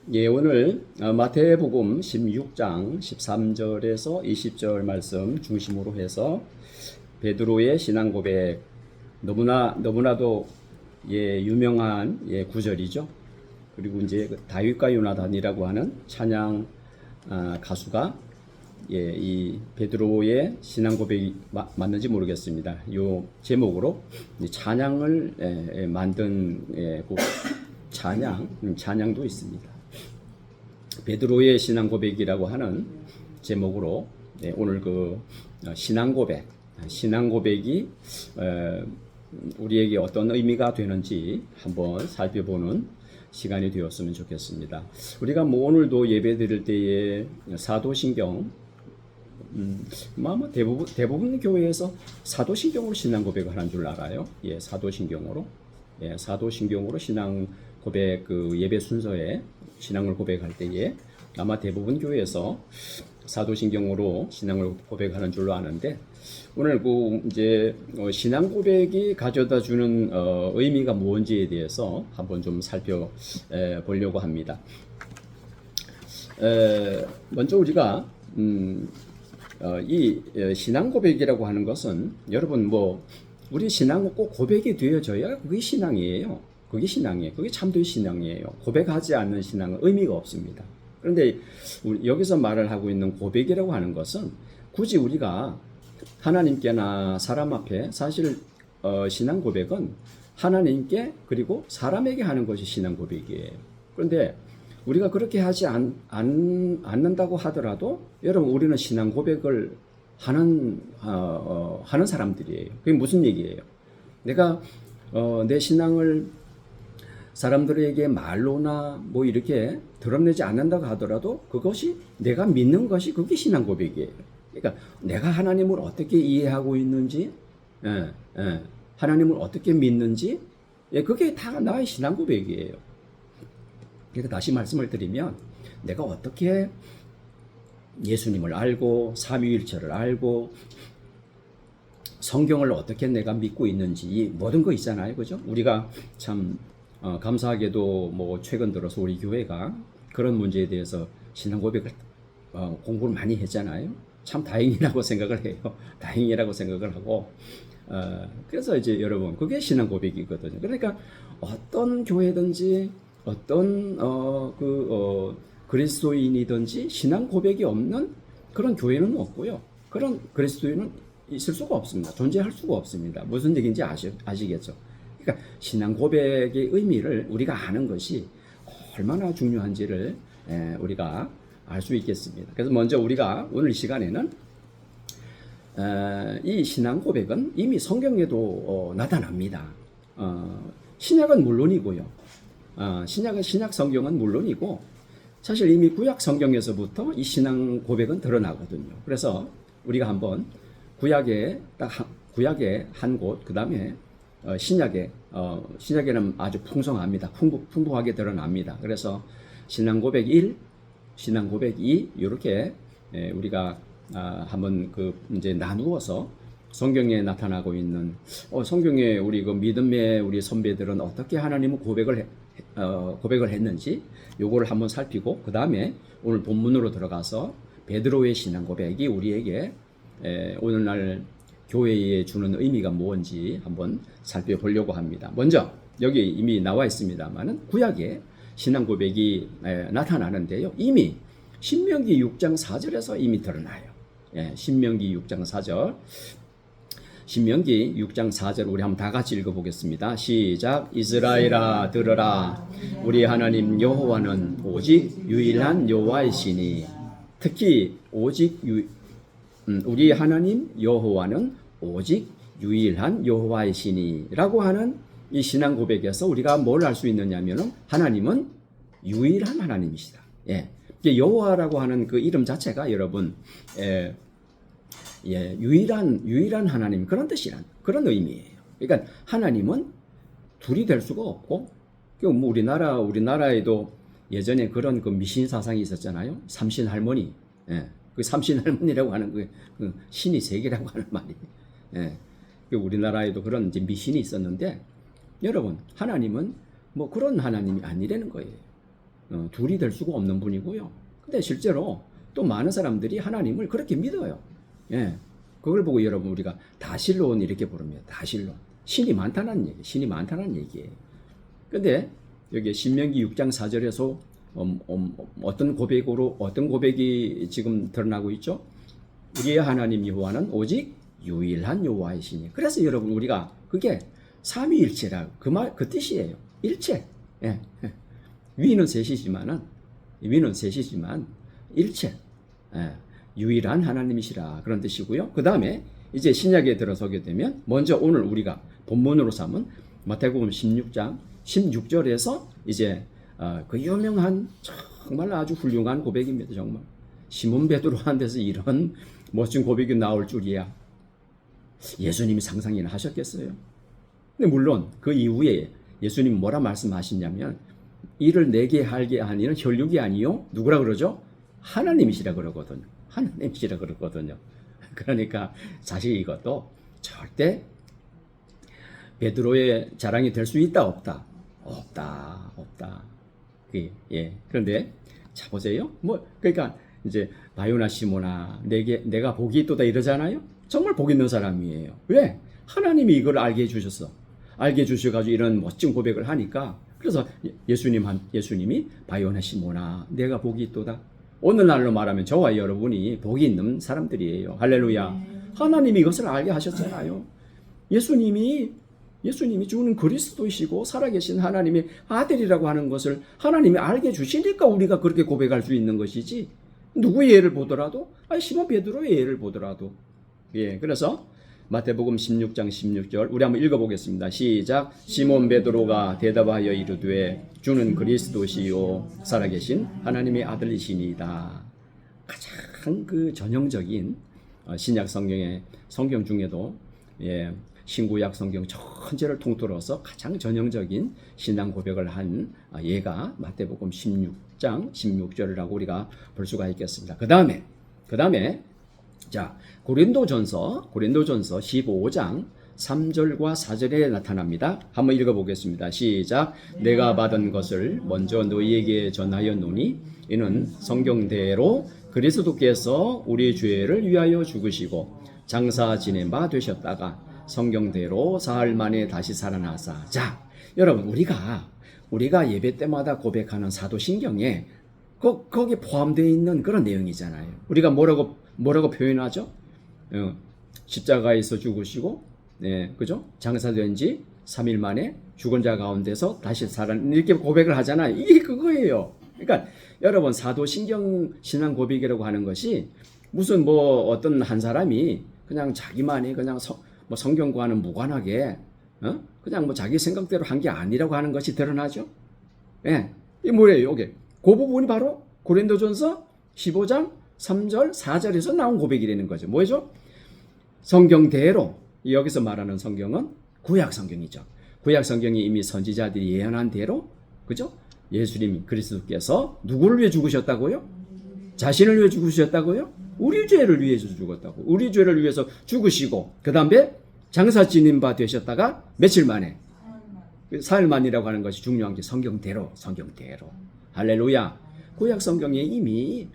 예, 오늘 마태복음 16장 13절에서 20절 말씀 중심으로 해서 베드로의 신앙 고백, 너무나도 유명한 구절이죠. 그리고 이제 다윗과 요나단이라고 하는 찬양 가수가 이 베드로의 신앙 고백이 맞는지 모르겠습니다. 요 제목으로 찬양을 만든 곡, 찬양도 있습니다. 베드로의 신앙 고백이라고 하는 제목으로 오늘 신앙 고백이 우리에게 어떤 의미가 되는지 한번 살펴보는 시간이 되었으면 좋겠습니다. 우리가 오늘도 예배 드릴 때에 사도신경, 대부분 교회에서 사도신경으로 신앙 고백을 하는 줄 알아요. 사도신경으로 신앙 고백 예배 순서에 신앙을 고백할 때에 아마 대부분 교회에서 사도신경으로 신앙을 고백하는 줄로 아는데, 오늘 신앙 고백이 가져다 주는 의미가 무엇인지에 대해서 한번 좀 살펴보려고 합니다. 먼저 우리가 이 신앙 고백이라고 하는 것은, 여러분 우리 신앙은 꼭 고백이 되어져야 그게 신앙이에요. 그게 참된 신앙이에요. 고백하지 않는 신앙은 의미가 없습니다. 그런데 여기서 말을 하고 있는 고백이라고 하는 것은 굳이 우리가 하나님께나 사람 앞에, 사실 신앙 고백은 하나님께 그리고 사람에게 하는 것이 신앙 고백이에요. 그런데 우리가 그렇게 하지 않는다고 하더라도, 여러분, 우리는 신앙 고백을 하는 사람들이에요. 그게 무슨 얘기예요? 내가 내 신앙을 사람들에게 말로나 이렇게 드러내지 않는다고 하더라도 그것이 내가 믿는 것이 그게 신앙 고백이에요. 그러니까 내가 하나님을 어떻게 이해하고 있는지, 하나님을 어떻게 믿는지, 그게 다 나의 신앙 고백이에요. 그러니까 다시 말씀을 드리면, 내가 어떻게 예수님을 알고 삼위일체를 알고 성경을 어떻게 내가 믿고 있는지, 모든 거 있잖아요, 그죠? 우리가 참 감사하게도 최근 들어서 우리 교회가 그런 문제에 대해서 신앙 고백을 공부를 많이 했잖아요. 참 다행이라고 생각을 해요. 다행이라고 생각을 하고, 그래서 이제 여러분, 그게 신앙 고백이거든요. 그러니까 어떤 교회든지 어떤 그리스도인이든지 신앙 고백이 없는 그런 교회는 없고요. 그런 그리스도인은 있을 수가 없습니다. 존재할 수가 없습니다. 무슨 얘기인지 아시겠죠? 그러니까 신앙 고백의 의미를 우리가 아는 것이 얼마나 중요한지를 우리가 알 수 있겠습니다. 그래서 먼저 우리가 오늘 이 시간에는 이 신앙 고백은 이미 성경에도 나타납니다. 신약은 물론이고요. 신약 성경은 물론이고, 사실 이미 구약 성경에서부터 이 신앙 고백은 드러나거든요. 그래서 우리가 한번 구약의 한 곳, 그 다음에 신약에는 아주 풍성합니다. 풍부하게 드러납니다. 그래서 신앙 고백 1, 신앙 고백 2, 이렇게 우리가 한번 이제 나누어서 성경에 나타나고 있는, 성경에 우리 믿음의 우리 선배들은 어떻게 하나님을 고백을 했는지 요거를 한번 살피고, 그 다음에 오늘 본문으로 들어가서 베드로의 신앙 고백이 우리에게 오늘날 교회에 주는 의미가 뭔지 한번 살펴보려고 합니다. 먼저 여기 이미 나와 있습니다만은 구약의 신앙 고백이 나타나는데요. 이미 신명기 6장 4절에서 이미 드러나요. 신명기 6장 4절. 신명기 6장 4절 우리 한번 다 같이 읽어보겠습니다. 시작. 이스라엘아 들으라. 우리 하나님 여호와는 오직 유일한 여호와이시니, 특히 우리 하나님 여호와는 오직 유일한 여호와이시니 라고 하는 이 신앙 고백에서 우리가 뭘 알 수 있느냐면은, 하나님은 유일한 하나님이시다. 여호와라고 하는 그 이름 자체가, 여러분, 유일한 하나님, 그런 뜻이란, 그런 의미예요. 그러니까 하나님은 둘이 될 수가 없고, 우리나라에도 예전에 그런 미신 사상이 있었잖아요. 삼신 할머니. 그 삼신 할머니라고 하는 그 신이 세 개라고 하는 말이에요. 우리나라에도 그런 이제 미신이 있었는데, 여러분, 하나님은 그런 하나님이 아니라는 거예요. 둘이 될 수가 없는 분이고요. 근데 실제로 또 많은 사람들이 하나님을 그렇게 믿어요. 예. 그걸 보고 여러분 우리가 다실론 이렇게 부릅니다. 다실론. 신이 많다는 얘기, 신이 많다는 얘기예요. 근데 여기 신명기 6장 4절에서 어떤 고백이 지금 드러나고 있죠? 우리의 하나님 여호와는 오직 유일한 여호와이시니. 그래서 여러분 우리가 그게 삼위일체라 그 뜻이에요. 일체. 예. 위는 셋이지만 일체. 예. 유일한 하나님이시라 그런 뜻이고요. 그 다음에 이제 신약에 들어서게 되면 먼저 오늘 우리가 본문으로 삼은 마태복음 16장 16절에서 이제 그 유명한 정말 아주 훌륭한 고백입니다. 정말 시몬 베드로한테서 이런 멋진 고백이 나올 줄이야 예수님이 상상이나 하셨겠어요? 근데 물론 그 이후에 예수님 뭐라 말씀하시냐면 이를 내게 하게 한 이는 혈육이 아니요 누구라 그러죠? 하나님이시라 그러거든요. 하나님이시라 그러거든요. 그러니까 사실 이것도 절대 베드로의 자랑이 될 수 있다 없다. 예. 그런데 자 보세요. 그러니까 이제 바요나 시모나 내가 복이 있도다 이러잖아요. 정말 복 있는 사람이에요. 왜? 하나님이 이걸 알게 해주셨어. 알게 해주셔가지고 이런 멋진 고백을 하니까 그래서 예수님이 바요나 시모나 내가 복이 있도다. 오늘날로 말하면 저와 여러분이 복이 있는 사람들이에요. 할렐루야. 하나님이 이것을 알게 하셨잖아요. 예수님이 주는 그리스도이시고 살아계신 하나님의 아들이라고 하는 것을 하나님이 알게 주시니까 우리가 그렇게 고백할 수 있는 것이지. 누구의 예를 보더라도 시몬 베드로의 예를 보더라도 예. 그래서 마태복음 16장 16절 우리 한번 읽어보겠습니다. 시작. 시몬 베드로가 대답하여 이르되 주는 그리스도시요 살아계신 하나님의 아들이시니이다. 가장 그 전형적인 신약 성경 중에도 예, 신구약 성경 전체를 통틀어서 가장 전형적인 신앙 고백을 한 예가 마태복음 16장 16절이라고 우리가 볼 수가 있겠습니다. 그 다음에 자 고린도전서 15장 3절과 4절에 나타납니다. 한번 읽어보겠습니다. 시작. 내가 받은 것을 먼저 너희에게 전하였노니 이는 성경대로 그리스도께서 우리 죄를 위하여 죽으시고 장사 지낸 바 되셨다가 성경대로 사흘 만에 다시 살아나사. 자 여러분 우리가 예배 때마다 고백하는 사도신경에 거기에 포함되어 있는 그런 내용이잖아요. 우리가 뭐라고 표현하죠? 십자가에서 죽으시고, 네, 그죠? 장사된 지 3일 만에 죽은 자 가운데서 다시 이렇게 고백을 하잖아요. 이게 그거예요. 그러니까 여러분 사도신경 신앙 고백이라고 하는 것이 무슨 어떤 한 사람이 그냥 자기만이 그냥 성경과는 무관하게 그냥 자기 생각대로 한 게 아니라고 하는 것이 드러나죠. 예, 이게 뭐예요? 이게 그 부분이 바로 고린도전서 15장 3절 4절에서 나온 고백이라는 거죠. 뭐죠? 성경대로 여기서 말하는 성경은 구약 성경이죠. 구약 성경이 이미 선지자들이 예언한 대로 그죠? 예수님 그리스도께서 누구를 위해 죽으셨다고요? 자신을 위해 죽으셨다고요? 우리 죄를 위해서 죽었다고. 우리 죄를 위해서 죽으시고 그 다음에 장사 지낸 바 되셨다가 며칠 만에 사흘 만이라고 하는 것이 중요한 게 성경대로. 할렐루야. 구약 성경에 이미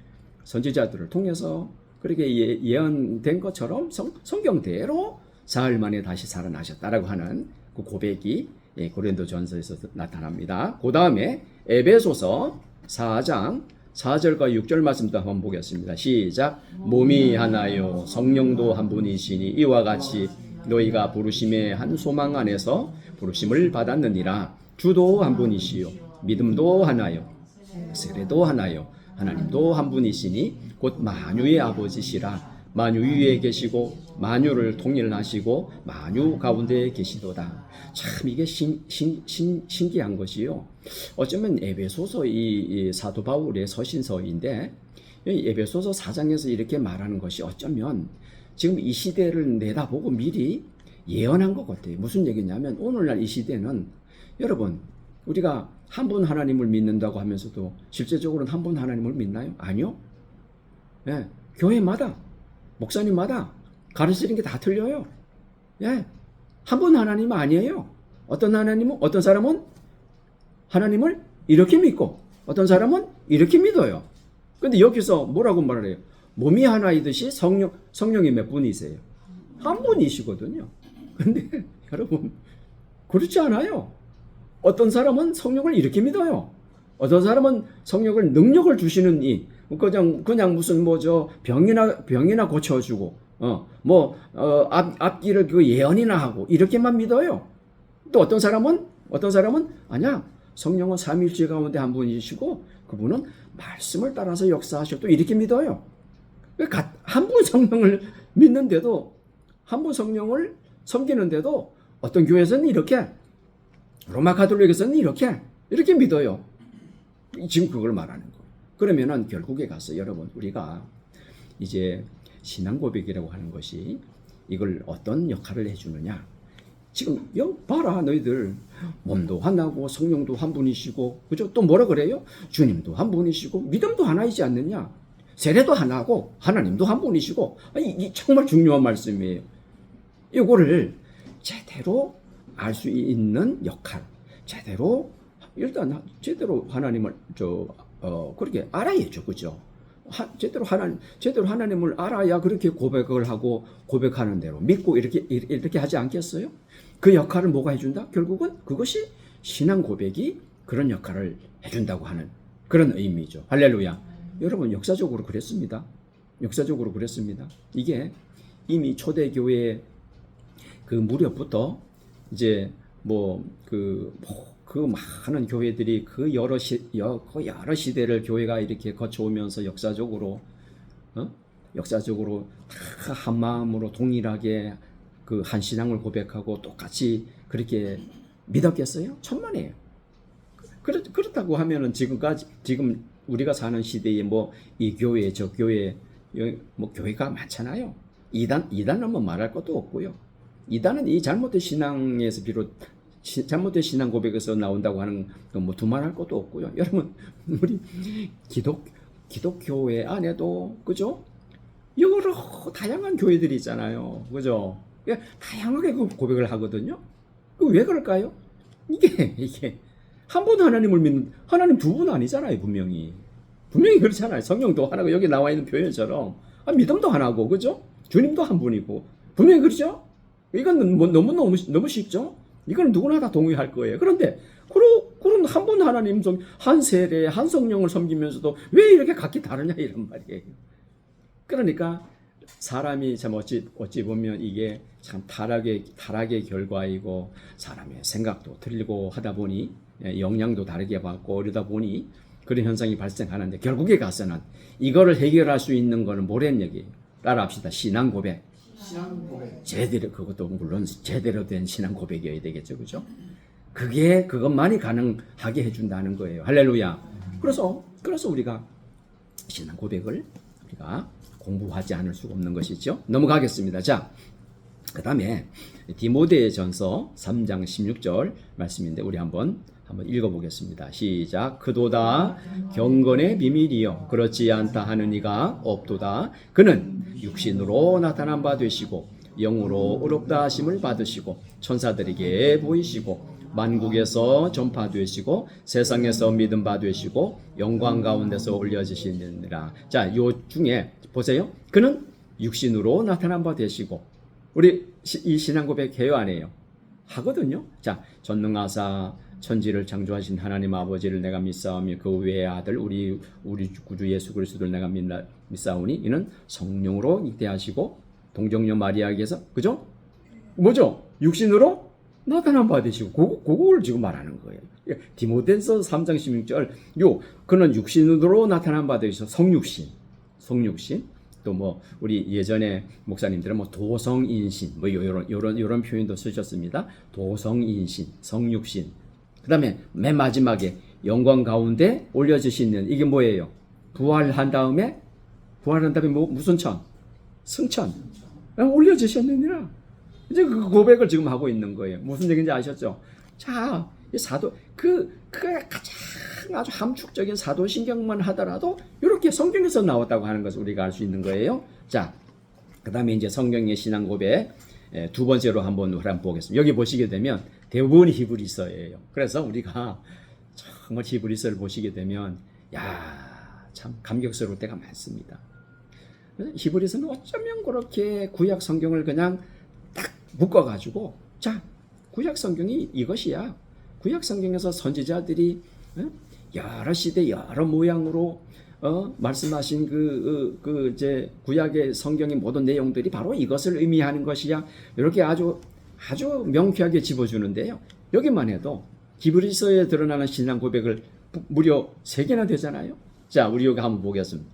선지자들을 통해서 그렇게 예언된 것처럼 성경대로 사흘 만에 다시 살아나셨다라고 하는 그 고백이 고린도전서에서 나타납니다. 그 다음에 에베소서 4장 4절과 6절 말씀도 한번 보겠습니다. 시작. 몸이 하나요 성령도 한 분이시니 이와 같이 너희가 부르심의 한 소망 안에서 부르심을 받았느니라. 주도 한 분이시요 믿음도 하나요 세례도 하나요 하나님도 한 분이시니 곧 만유의 아버지시라. 만유 위에 계시고 만유를 통일하시고 만유 가운데 계시도다. 참 이게 신기한 것이요. 어쩌면 에베소서 이 사도 바울의 서신서인데 에베소서 4장에서 이렇게 말하는 것이 어쩌면 지금 이 시대를 내다보고 미리 예언한 것 같아요. 무슨 얘기냐면 오늘날 이 시대는 여러분 우리가 한 분 하나님을 믿는다고 하면서도 실제적으로는 한 분 하나님을 믿나요? 아니요. 예, 교회마다 목사님마다 가르치는 게 다 틀려요. 예, 한 분 하나님은 아니에요. 어떤 사람은 하나님을 이렇게 믿고 어떤 사람은 이렇게 믿어요. 근데 여기서 뭐라고 말을 해요? 몸이 하나이듯이 성령이 몇 분이세요? 한 분이시거든요. 근데 여러분 그렇지 않아요. 어떤 사람은 성령을 이렇게 믿어요. 어떤 사람은 성령을 능력을 주시는 그냥 무슨 뭐죠 병이나 고쳐주고 앞길을 그 예언이나 하고 이렇게만 믿어요. 또 어떤 사람은 아니야, 성령은 삼위일체 가운데 한 분이시고 그분은 말씀을 따라서 역사하셔, 또 이렇게 믿어요. 한 분 성령을 믿는데도, 한 분 성령을 섬기는데도 어떤 교회에서는 이렇게, 로마 가톨릭에서는 이렇게 믿어요. 지금 그걸 말하는 거예요. 그러면은 결국에 가서 여러분, 우리가 이제 신앙 고백이라고 하는 것이 이걸 어떤 역할을 해주느냐. 지금 봐라, 너희들 몸도 하나고 성령도 한 분이시고, 그죠? 또 뭐라 그래요? 주님도 한 분이시고 믿음도 하나이지 않느냐? 세례도 하나고 하나님도 한 분이시고. 이 정말 중요한 말씀이에요. 이거를 제대로 알 수 있는 역할, 제대로 하나님을 그렇게 알아야죠, 그죠? 제대로 하나님을 알아야 그렇게 고백을 하고 고백하는 대로 믿고 이렇게 하지 않겠어요? 그 역할을 뭐가 해준다? 결국은 그것이 신앙 고백이 그런 역할을 해준다고 하는 그런 의미죠. 할렐루야. 여러분, 역사적으로 그랬습니다. 이게 이미 초대교회 그 무렵부터 이제 그 많은 교회들이 그 여러 시대를 교회가 이렇게 거쳐오면서 역사적으로 다 한 마음으로 동일하게 그 한 신앙을 고백하고 똑같이 그렇게 믿었겠어요? 천만에요. 그렇다고 하면은 지금 우리가 사는 시대에 이 교회 저 교회 교회가 많잖아요. 이단은 말할 것도 없고요. 이단은 이 잘못된 신앙에서 잘못된 신앙 고백에서 나온다고 하는 두말할 것도 없고요. 여러분, 우리 기독교회 안에도, 그죠? 여러 다양한 교회들이 있잖아요. 그죠? 다양하게 고백을 하거든요. 왜 그럴까요? 이게 한 분 하나님을 믿는, 하나님 두 분 아니잖아요. 분명히 그렇잖아요. 성령도 하나고 여기 나와 있는 표현처럼 믿음도 하나고, 그죠? 주님도 한 분이고 분명히 그렇죠? 이건 너무 쉽죠? 이건 누구나 다 동의할 거예요. 그런데 그런 한 분 하나님, 한 세례, 한 성령을 섬기면서도 왜 이렇게 각기 다르냐, 이런 말이에요. 그러니까 사람이 참 어찌 보면 이게 참 타락의 결과이고, 사람의 생각도 틀리고 하다 보니 영향도 다르게 받고 이러다 보니 그런 현상이 발생하는데, 결국에 가서는 이거를 해결할 수 있는 거는 뭐란 얘기예요? 따라합시다. 신앙 고백. 그것도 물론 제대로 된 신앙 고백이어야 되겠죠, 그죠? 그것만이 가능하게 해준다는 거예요. 할렐루야. 그래서 우리가 신앙 고백을 우리가 공부하지 않을 수가 없는 것이죠. 넘어가겠습니다. 자, 그 다음에 디모데전서 3장 16절 말씀인데 우리 한번 읽어보겠습니다. 시작. 그도다 경건의 비밀이요 그렇지 않다 하는 이가 없도다. 그는 육신으로 나타난 바 되시고 영으로 의롭다 하심을 받으시고 천사들에게 보이시고 만국에서 전파되시고 세상에서 믿음 바 되시고 영광 가운데서 올려지시느니라. 자, 요 중에 보세요. 그는 육신으로 나타난 바 되시고, 우리 이 신앙 고백 해요, 안 해요? 하거든요. 자, 전능하사 천지를 창조하신 하나님 아버지를 내가 믿사오며 그 외의 아들 우리 구주 예수 그리스도를 내가 믿사오니 이는 성령으로 잉태하시고 동정녀 마리아에게서, 그죠? 뭐죠? 육신으로 나타난 바 되시고, 그걸 지금 말하는 거예요. 디모데전서 3장 16절, 그는 육신으로 나타난 바 되시고, 성육신. 또 우리 예전에 목사님들은 도성인신, 요런 표현도 쓰셨습니다. 도성인신, 성육신. 그 다음에 맨 마지막에 영광 가운데 올려주시는, 이게 뭐예요? 부활한 다음에 무슨 천? 승천. 올려주셨느니라. 이제 그 고백을 지금 하고 있는 거예요. 무슨 얘기인지 아셨죠? 자, 이 가장 아주 함축적인 사도신경만 하더라도 이렇게 성경에서 나왔다고 하는 것을 우리가 알 수 있는 거예요. 자, 그 다음에 이제 성경의 신앙 고백 두 번째로 한번 보겠습니다. 여기 보시게 되면 대부분 히브리서예요. 그래서 우리가 정말 히브리서를 보시게 되면 참 감격스러울 때가 많습니다. 히브리서는 어쩌면 그렇게 구약 성경을 그냥 딱 묶어가지고 자 구약 성경이 이것이야. 구약 성경에서 선지자들이 여러 시대 여러 모양으로 말씀하신 이제 구약의 성경의 모든 내용들이 바로 이것을 의미하는 것이야. 이렇게 아주 명쾌하게 집어주는데요. 여기만 해도 히브리서에 드러나는 신앙 고백을 무려 3개나 되잖아요. 자, 우리 여기 한번 보겠습니다.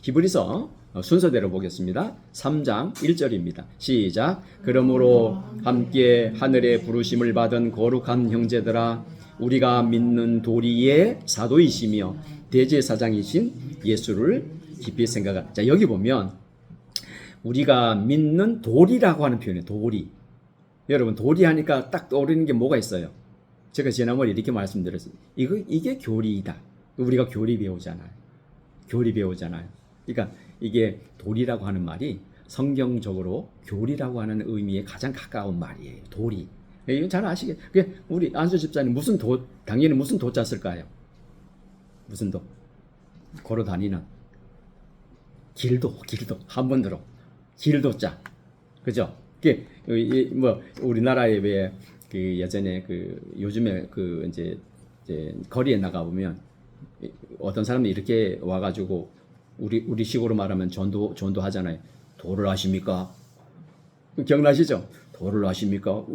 히브리서 순서대로 보겠습니다. 3장 1절입니다. 시작. 그러므로 함께 하늘의 부르심을 받은 거룩한 형제들아, 우리가 믿는 도리의 사도이시며 대제사장이신 예수를 깊이 생각하라. 자, 여기 보면 우리가 믿는 도리라고 하는 표현이에요. 도리. 여러분, 도리 하니까 딱 떠오르는 게 뭐가 있어요? 제가 지난번에 이렇게 말씀드렸어요. 이게 교리이다. 우리가 교리 배우잖아요. 그러니까 이게 도리라고 하는 말이 성경적으로 교리라고 하는 의미에 가장 가까운 말이에요. 도리. 이건 잘 아시겠죠? 우리 안수 집사님 당연히 무슨 도자 쓸까요? 무슨 도? 걸어 다니는 길도 한번으로 길도자. 그죠? 우리나라에 왜 예전에 요즘에 이제 거리에 나가 보면 어떤 사람이 이렇게 와가지고 우리 식으로 말하면 전도 하잖아요. 도를 아십니까? 기억나시죠? 도를 아십니까?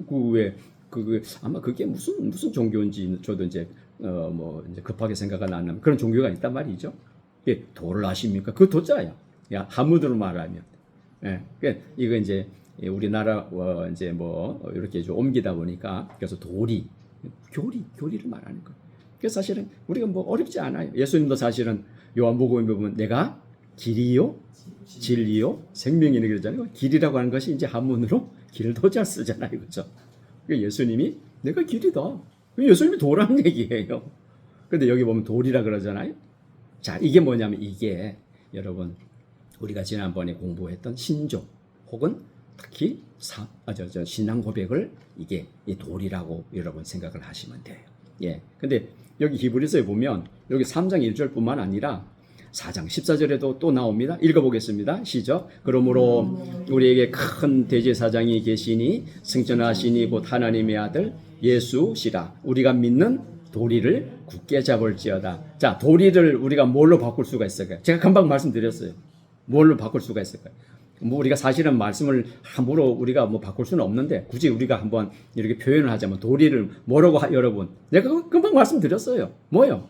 아마 그게 무슨 종교인지 저도 이제 급하게 생각은 안 나면 그런 종교가 있단 말이죠. 도를 아십니까? 그 도자야. 한문으로 말하면. 이거 이제 우리나라 이제 이렇게 좀 옮기다 보니까 그래서 교리를 말하는 거예요. 그래서 사실은 우리가 어렵지 않아요. 예수님도 사실은 요한복음에 보면 내가 길이요, 진리요, 생명이네 그러잖아요. 길이라고 하는 것이 이제 한문으로 길도자 쓰잖아요, 그렇죠? 예수님이 내가 길이다. 예수님이 도라는 얘기예요. 그런데 여기 보면 돌이라 그러잖아요. 자, 이게 뭐냐면 이게 여러분 우리가 지난번에 공부했던 신조 혹은 특히 신앙 고백을 이게 이 돌이라고 여러분 생각을 하시면 돼요. 근데 여기 히브리서에 보면 여기 3장 1절뿐만 아니라 4장 14절에도 또 나옵니다. 읽어보겠습니다. 시작. 그러므로 우리에게 큰 대제사장이 계시니 승천하시니 곧 하나님의 아들 예수시라. 우리가 믿는 도리를 굳게 잡을지어다. 자, 도리를 우리가 뭘로 바꿀 수가 있을까요? 제가 금방 말씀드렸어요. 뭘로 바꿀 수가 있을까요? 우리가 사실은 말씀을 함부로 우리가 바꿀 수는 없는데 굳이 우리가 한번 이렇게 표현을 하자면 도리를 뭐라고 여러분? 내가 금방 말씀드렸어요. 뭐요?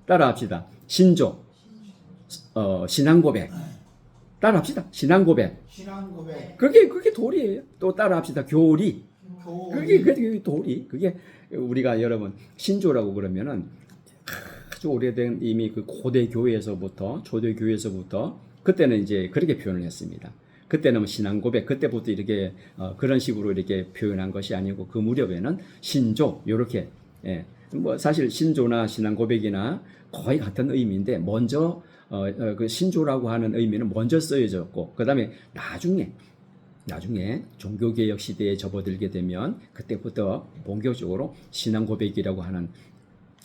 따라합시다. 신조, 신앙 고백. 따라합시다. 신앙 고백. 그게 도리예요. 또 따라합시다. 교리. 그게 도리. 그게 우리가 여러분 신조라고 그러면은 아주 오래된 이미 그 고대 교회에서부터 초대 교회에서부터 그때는 이제 그렇게 표현을 했습니다. 그때는 신앙 고백, 그때부터 이렇게 그런 식으로 이렇게 표현한 것이 아니고 그 무렵에는 신조 이렇게 사실 신조나 신앙 고백이나 거의 같은 의미인데 먼저 그 신조라고 하는 의미는 먼저 쓰여졌고 그다음에 나중에 종교개혁 시대에 접어들게 되면 그때부터 본격적으로 신앙 고백이라고 하는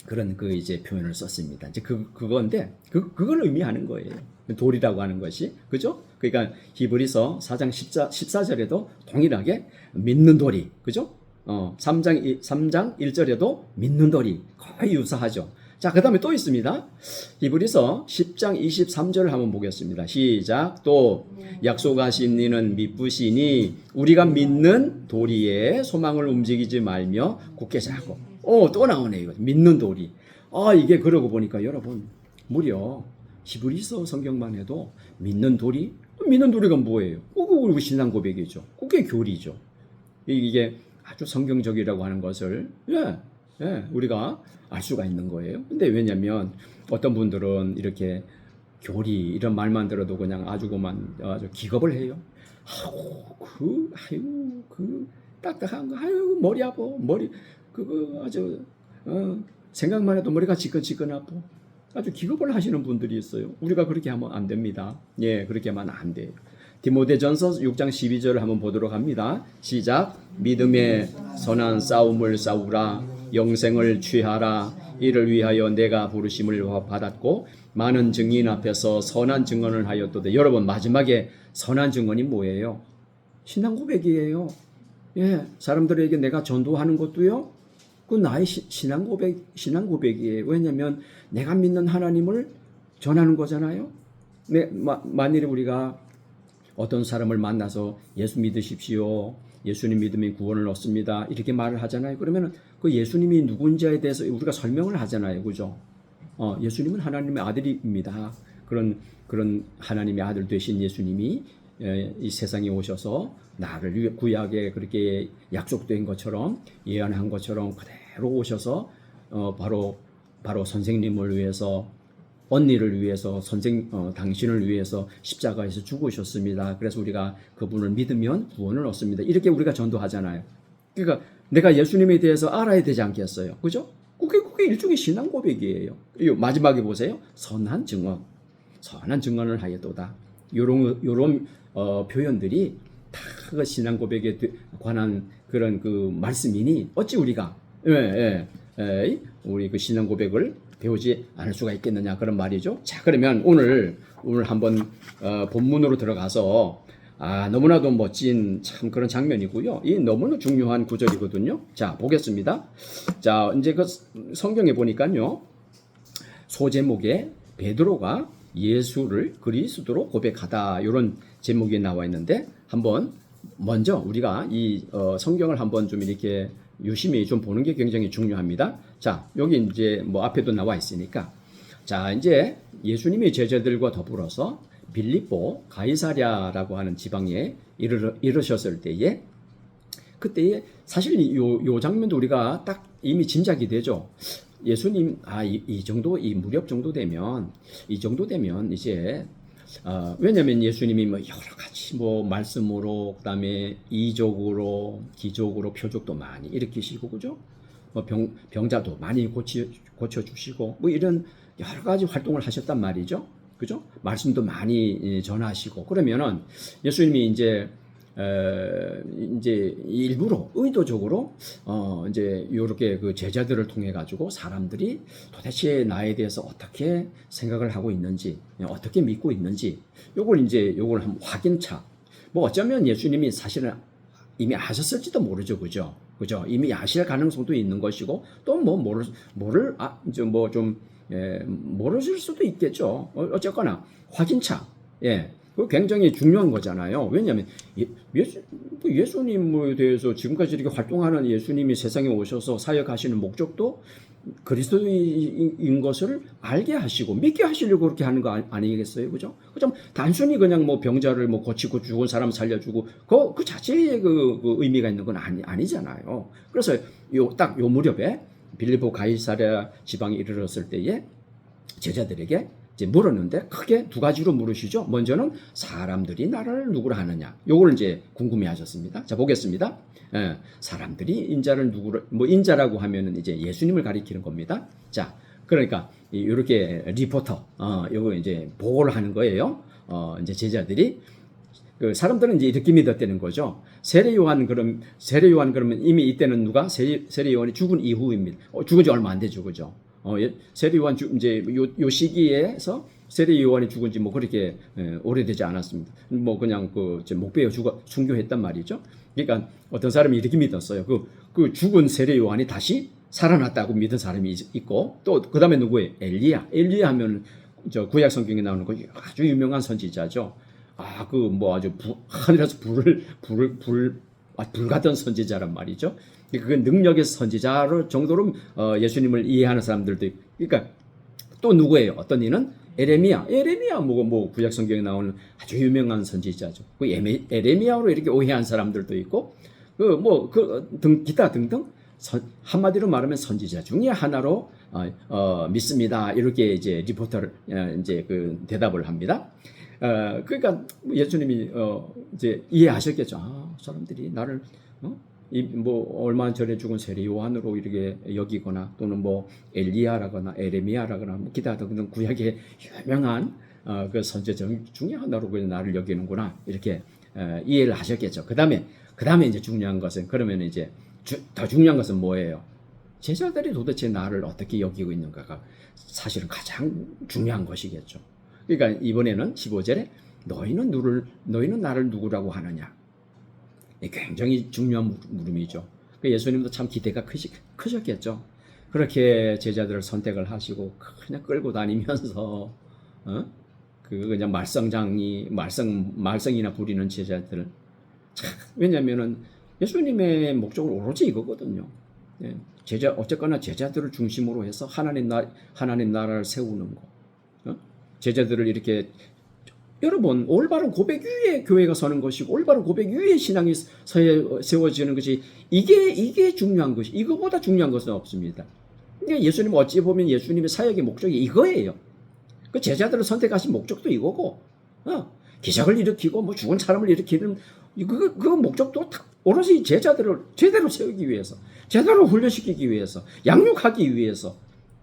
그런 이제 표현을 썼습니다. 이제 그건데 그걸 의미하는 거예요. 도리라고 하는 것이. 그죠? 그러니까 히브리서 4장 14절에도 동일하게 믿는 도리. 그죠? 3장 1절에도 믿는 도리. 거의 유사하죠. 자, 그 다음에 또 있습니다. 히브리서 10장 23절을 한번 보겠습니다. 시작. 또 약속하신 이는 미쁘시니 우리가 믿는 도리에 소망을 움직이지 말며 굳게 잡고. 또 나오네요. 이거. 믿는 도리. 이게 그러고 보니까 여러분 무려 히브리서 성경만 해도 믿는 도리? 믿는 도리가 뭐예요? 그게 신앙 고백이죠. 그게 교리죠. 이게 아주 성경적이라고 하는 것을 우리가 알 수가 있는 거예요. 근데 왜냐면 어떤 분들은 이렇게 교리 이런 말만 들어도 그냥 아주 기겁을 해요. 그 딱딱한 거, 머리 아파, 그거 아주 생각만 해도 머리가 지끈지끈 아파. 아주 기겁을 하시는 분들이 있어요. 우리가 그렇게 하면 안 됩니다. 그렇게 하면 안 돼요. 디모데전서 6장 12절을 한번 보도록 합니다. 시작. 믿음의 선한 싸움을 싸우라. 영생을 취하라. 이를 위하여 내가 부르심을 받았고 많은 증인 앞에서 선한 증언을 하였도다. 여러분, 마지막에 선한 증언이 뭐예요? 신앙 고백이에요. 예, 사람들에게 내가 전도하는 것도요, 그 나의 신앙 고백이에요. 왜냐하면 내가 믿는 하나님을 전하는 거잖아요. 만일에 우리가 어떤 사람을 만나서 예수 믿으십시오, 예수님 믿으면 구원을 얻습니다, 이렇게 말을 하잖아요. 그러면 그 예수님이 누군지에 대해서 우리가 설명을 하잖아요. 그죠? 예수님은 하나님의 아들입니다. 그런 하나님의 아들 되신 예수님이 이 세상에 오셔서 나를 구약에 그렇게 약속된 것처럼, 예언한 것처럼 그대로 오셔서 바로 선생님을 위해서, 언니를 위해서, 당신을 위해서 십자가에서 죽으셨습니다. 그래서 우리가 그분을 믿으면 구원을 얻습니다. 이렇게 우리가 전도하잖아요. 그러니까 내가 예수님에 대해서 알아야 되지 않겠어요? 그죠? 그게 일종의 신앙 고백이에요. 그리고 마지막에 보세요. 선한 증언을 하였도다. 요런 표현들이 다 그 신앙 고백에 관한 그런 그 말씀이니 어찌 우리가 우리 그 신앙 고백을 배우지 않을 수가 있겠느냐, 그런 말이죠. 자, 그러면 오늘 한번 본문으로 들어가서 너무나도 멋진 참 그런 장면이고요. 이 너무나 중요한 구절이거든요. 자, 보겠습니다. 자, 이제 그 성경에 보니까요, 소제목에 베드로가 예수를 그리스도로 고백하다, 이런 제목이 나와 있는데, 한번 먼저 우리가 이 성경을 한번 좀 이렇게 유심히 좀 보는 게 굉장히 중요합니다. 자, 여기 이제 뭐 앞에도 나와 있으니까, 자, 이제 예수님이 제자들과 더불어서 빌립보 가이사랴라고 하는 지방에 이르셨을 때에, 그때에 사실 요 장면도 우리가 딱 이미 짐작이 되죠. 예수님 이 정도, 이 무렵 정도 되면 이제 왜냐면 예수님이 뭐 여러 가지 뭐 말씀으로, 그다음에 이적으로, 기적으로, 표적도 많이 일으키시고, 그죠? 뭐 병자도 많이 고쳐 주시고, 뭐 이런 여러 가지 활동을 하셨단 말이죠. 그죠? 말씀도 많이 전하시고, 그러면은 예수님이 이제 일부러 의도적으로 이제 이렇게 그 제자들을 통해 가지고 사람들이 도대체 나에 대해서 어떻게 생각을 하고 있는지, 어떻게 믿고 있는지, 요걸 한번 확인차. 뭐 어쩌면 예수님이 사실은 이미 아셨을지도 모르죠, 그죠? 이미 아실 가능성도 있는 것이고, 또 뭐 모르실 수도 있겠죠. 어쨌거나 확인차. 예. 그거 굉장히 중요한 거잖아요. 왜냐하면 예수님에 대해서 지금까지 이렇게 활동하는 예수님이 세상에 오셔서 사역하시는 목적도 그리스도인 것을 알게 하시고 믿게 하시려고 그렇게 하는 거 아니겠어요? 그죠? 그죠? 단순히 그냥 뭐 병자를 뭐 고치고 죽은 사람 살려주고 그 자체의 그 의미가 있는 건 아니잖아요. 그래서 딱 요 무렵에 빌립보 가이사랴 지방에 이르렀을 때에 제자들에게 이제 물었는데 크게 두 가지로 물으시죠. 먼저는 사람들이 나를 누구라 하느냐, 요걸 이제 궁금해하셨습니다. 자, 보겠습니다. 사람들이 인자를 인자라고 하면은 이제 예수님을 가리키는 겁니다. 자, 그러니까 이렇게 리포터 요거 이제 보고를 하는 거예요. 이제 제자들이 그 사람들은 이제 이렇게 믿었다는 거죠. 세례 요한 그러면 이미 이때는 누가 세례 요한이 죽은 이후입니다. 죽은 지 얼마 안 되죠, 그죠? 세례 요한 이제 요 시기에서 세례 요한이 죽은 지 뭐 그렇게 오래되지 않았습니다. 뭐 그냥 목배에 순교했단 말이죠. 그러니까 어떤 사람이 이렇게 믿었어요. 그 죽은 세례 요한이 다시 살아났다고 믿은 사람이 있고, 또 그다음에 누구예요? 엘리야 하면 저 구약 성경에 나오는 거 아주 유명한 선지자죠. 아주 하늘에서 불 같은 선지자란 말이죠. 그 능력의 선지자로 정도로 예수님을 이해하는 사람들도 있고, 그러니까 또 누구예요? 어떤 이는 에레미야 뭐 구약 성경에 나오는 아주 유명한 선지자죠. 그 에레미야로 이렇게 오해한 사람들도 있고, 기타 등등 한마디로 말하면 선지자 중에 하나로 믿습니다. 이렇게 이제 리포터를 이제 그 대답을 합니다. 그러니까 예수님이 이제 이해하셨겠죠. 사람들이 나를 얼마 전에 죽은 세례 요한으로 이렇게 여기거나, 또는 뭐 엘리야라거나 에레미야라거나 뭐 기타 등등 구약의 유명한 그 선지자 중에 하나로 그냥 나를 여기는구나, 이렇게 이해를 하셨겠죠. 그다음에 이제 중요한 것은, 그러면 이제 더 중요한 것은 뭐예요? 제자들이 도대체 나를 어떻게 여기고 있는가가 사실은 가장 중요한 것이겠죠. 그러니까 이번에는 15절에 너희는 나를 누구라고 하느냐. 굉장히 중요한 물음이죠. 예수님도 참 기대가 크셨겠죠. 그렇게 제자들을 선택을 하시고 그냥 끌고 다니면서 그냥 말썽이나 부리는 제자들. 왜냐면은 예수님의 목적은 오로지 이거거든요. 어쨌거나 제자들을 중심으로 해서 하나님 나라를 세우는 거. 제자들을 이렇게 여러분 올바른 고백 위에 교회가 서는 것이고 올바른 고백 위에 신앙이 세워지는 것이 이게 중요한 것이 이거보다 중요한 것은 없습니다. 그러니까 예수님 어찌 보면 예수님의 사역의 목적이 이거예요. 그 제자들을 선택하신 목적도 이거고 기적을 일으키고 뭐 죽은 사람을 일으키는 그 목적도 오롯이 제자들을 제대로 세우기 위해서 제대로 훈련시키기 위해서 양육하기 위해서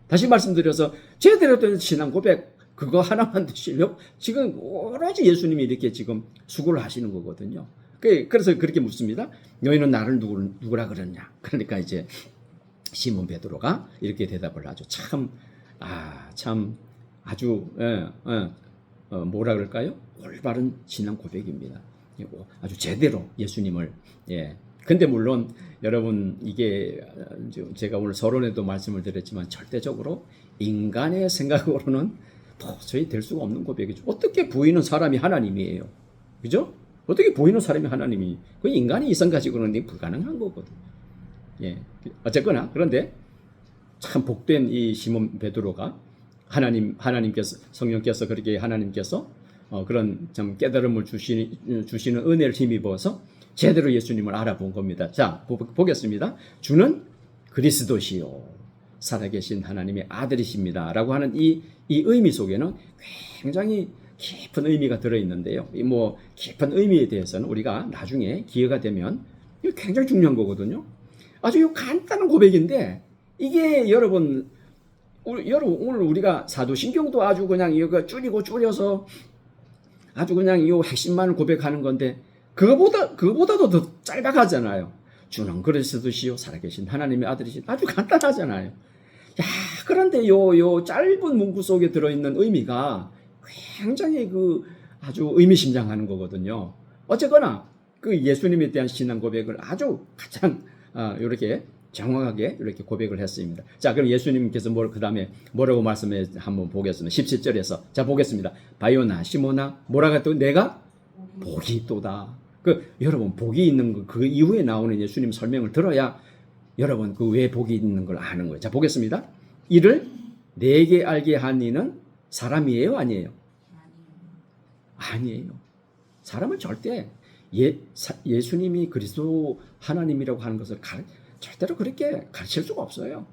다시 말씀드려서 제대로 된 신앙 고백 그거 하나만 드시려고 지금 오로지 예수님이 이렇게 지금 수고를 하시는 거거든요. 그래서 그렇게 묻습니다. 너희는 나를 누구라 그러냐? 그러니까 이제 시몬 베드로가 이렇게 대답을 하죠. 아주 뭐라 그럴까요? 올바른 신앙 고백입니다. 아주 제대로 예수님을 근데 물론 여러분 이게 제가 오늘 서론에도 말씀을 드렸지만 절대적으로 인간의 생각으로는 도저히 될 수가 없는 고백이죠. 어떻게 보이는 사람이 하나님이에요? 그죠? 어떻게 보이는 사람이 하나님이? 그 인간의 이성 가지고는 불가능한 거거든요. 어쨌거나 그런데 참 복된 이 시몬 베드로가 하나님께서 성령께서 그렇게 하나님께서 그런 참 깨달음을 주시는 은혜를 힘입어서 제대로 예수님을 알아본 겁니다. 자, 보겠습니다. 주는 그리스도시요 살아계신 하나님의 아들이십니다. 라고 하는 이 의미 속에는 굉장히 깊은 의미가 들어있는데요. 뭐 깊은 의미에 대해서는 우리가 나중에 기회가 되면 이거 굉장히 중요한 거거든요. 아주 간단한 고백인데 이게 여러분 오늘 우리가 사도신경도 아주 그냥 이거 줄여서 아주 그냥 이 핵심만을 고백하는 건데 그거보다도 더 짧아가잖아요. 주는 그리스도시요 살아계신 하나님의 아들이신 아주 간단하잖아요. 그런데 요 짧은 문구 속에 들어있는 의미가 굉장히 아주 의미심장하는 거거든요. 어쨌거나 그 예수님에 대한 신앙 고백을 아주 가장 이렇게 정확하게 이렇게 고백을 했습니다. 자, 그럼 예수님께서 그 다음에 뭐라고 말씀해 한번 보겠습니다. 17절에서 자 보겠습니다. 바요나 시모나 뭐라고 또 내가 복이 있도다. 여러분 복이 있는 그 이후에 나오는 예수님 설명을 들어야 여러분 왜 복이 있는 걸 아는 거예요. 자 보겠습니다. 이를 내게 알게 한 이는 사람이에요, 아니에요? 아니에요. 사람은 절대 예수님이 그리스도 하나님이라고 하는 것을 절대로 그렇게 가르칠 수가 없어요.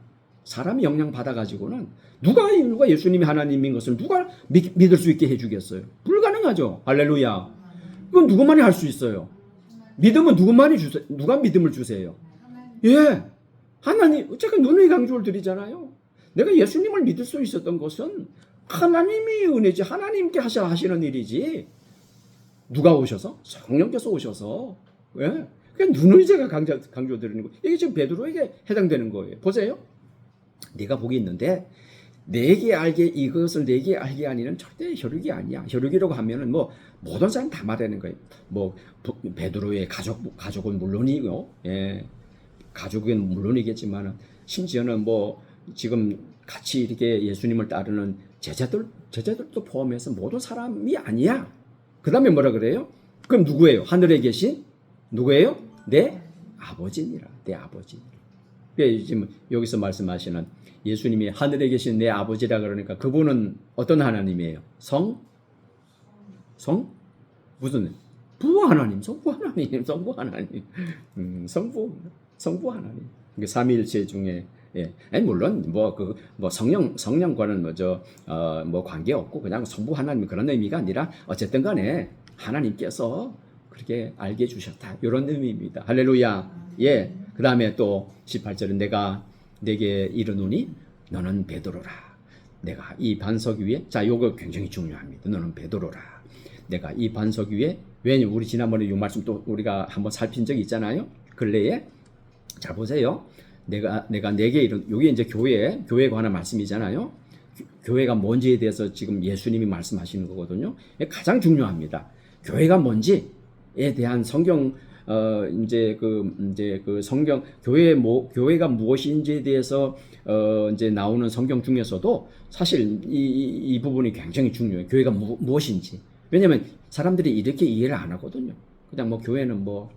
사람이 영향 받아가지고는 누가 예수님이 하나님인 것을 누가 믿을 수 있게 해주겠어요? 불가능하죠. 할렐루야. 그건 누구만이 할 수 있어요. 믿음은 누가 믿음을 주세요? 하나님. 제가 누누이 강조를 드리잖아요. 내가 예수님을 믿을 수 있었던 것은 하나님이 은혜지 하나님께 하시는 일이지 누가 오셔서? 성령께서 오셔서 그냥 누누이 제가 강조드리는 거. 이게 지금 베드로에게 해당되는 거예요. 보세요. 네가 복이 있는데 이것을 내게 알게 하니는 절대 혈육이 아니야. 혈육이라고 하면은 뭐 모든 사람 다 말하는 거예요. 뭐 베드로의 가족은 물론이고, 가족은 물론이겠지만은 심지어는 뭐 지금 같이 이렇게 예수님을 따르는 제자들도 포함해서 모든 사람이 아니야. 그 다음에 뭐라 그래요? 그럼 누구예요? 하늘에 계신 누구예요? 내 아버지니라. 내 아버지니라. 지금 여기서 말씀하시는 예수님이 하늘에 계신 내 아버지라 그러니까 그분은 어떤 하나님이에요? 무슨 부 하나님, 성부 하나님, 성부 하나님, 성부 하나님. 삼위일체 중에 물론 성령과는 뭐 관계 없고 그냥 성부 하나님 그런 의미가 아니라 어쨌든간에 하나님께서 그렇게 알게 해주셨다 이런 의미입니다. 할렐루야. 그 다음에 또 18절은 내가 내게 이르노니 너는 베드로라. 내가 이 반석 위에 요거 굉장히 중요합니다. 너는 베드로라. 내가 이 반석 위에 왜냐면 우리 지난번에 이 말씀 또 우리가 한번 살핀 적이 있잖아요. 근래에 잘 보세요. 내가 내게 이런 요게 이제 교회에 관한 말씀이잖아요. 교회가 뭔지에 대해서 지금 예수님이 말씀하시는 거거든요. 가장 중요합니다. 교회가 뭔지에 대한 성경 이제 그 성경 교회가 무엇인지에 대해서 이제 나오는 성경 중에서도 사실 이 부분이 굉장히 중요해요. 교회가 무엇인지. 왜냐면 사람들이 이렇게 이해를 안 하거든요. 그냥 뭐 교회는 뭐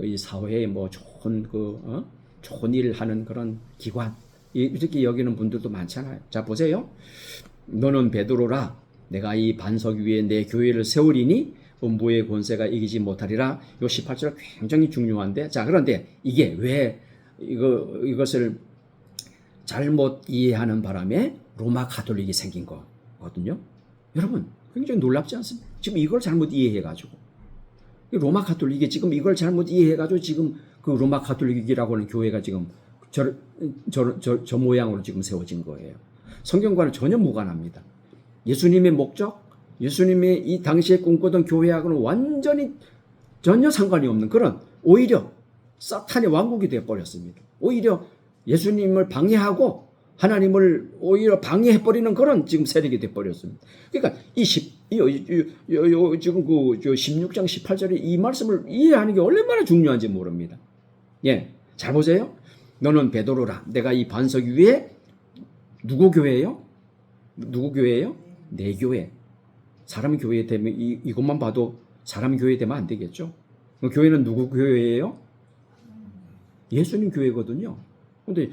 이 사회에 뭐 좋은 일을 하는 그런 기관 이렇게 여기는 분들도 많잖아요. 자 보세요. 너는 베드로라. 내가 이 반석 위에 내 교회를 세우리니 음부의 권세가 이기지 못하리라. 요 18절 굉장히 중요한데, 자 그런데 이게 왜 이것을 잘못 이해하는 바람에 로마 가톨릭이 생긴 거거든요. 여러분 굉장히 놀랍지 않습니까? 지금 이걸 잘못 이해해가지고 로마 가톨릭이 지금 이걸 잘못 이해해가지고 지금 그 로마 가톨릭이라고 하는 교회가 지금 저 모양으로 지금 세워진 거예요. 성경과는 전혀 무관합니다. 예수님의 목적, 예수님의 이 당시에 꿈꾸던 교회하고는 완전히 전혀 상관이 없는 그런 오히려 사탄의 왕국이 되어버렸습니다. 오히려 예수님을 방해하고 하나님을 오히려 방해해버리는 그런 지금 세력이 되어버렸습니다. 그러니까 지금 그 16장 18절에 이 말씀을 이해하는 게 얼마나 중요한지 모릅니다. 예, 잘 보세요. 너는 베드로라. 내가 이 반석 위에 누구 교회예요? 누구 교회예요? 내 교회. 사람 교회 되면 이것만 봐도 사람 교회 되면 안 되겠죠. 교회는 누구 교회예요? 예수님 교회거든요. 근데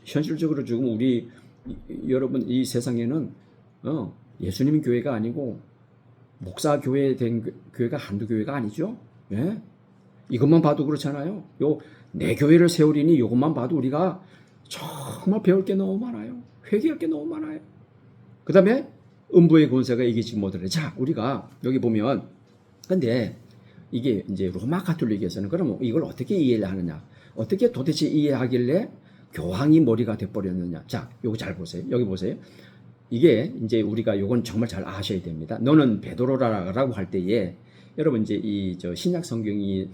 현실적으로 지금 여러분 이 세상에는 예수님 교회가 아니고 목사 교회 된 교회가 한두 교회가 아니죠. 예? 이것만 봐도 그렇잖아요. 내 교회를 세우리니 이것만 봐도 우리가 정말 배울 게 너무 많아요. 회개할 게 너무 많아요. 그 다음에 음부의 권세가 이기지 못하래. 자, 우리가 여기 보면 근데 이게 이제 로마 가톨릭에서는 그러면 이걸 어떻게 이해를 하느냐? 어떻게 도대체 이해하길래 교황이 머리가 돼버렸느냐? 자, 요거 잘 보세요. 여기 보세요. 이게 이제 우리가 요건 정말 잘 아셔야 됩니다. 너는 베드로라라고 할 때에 여러분 이제 신약 성경이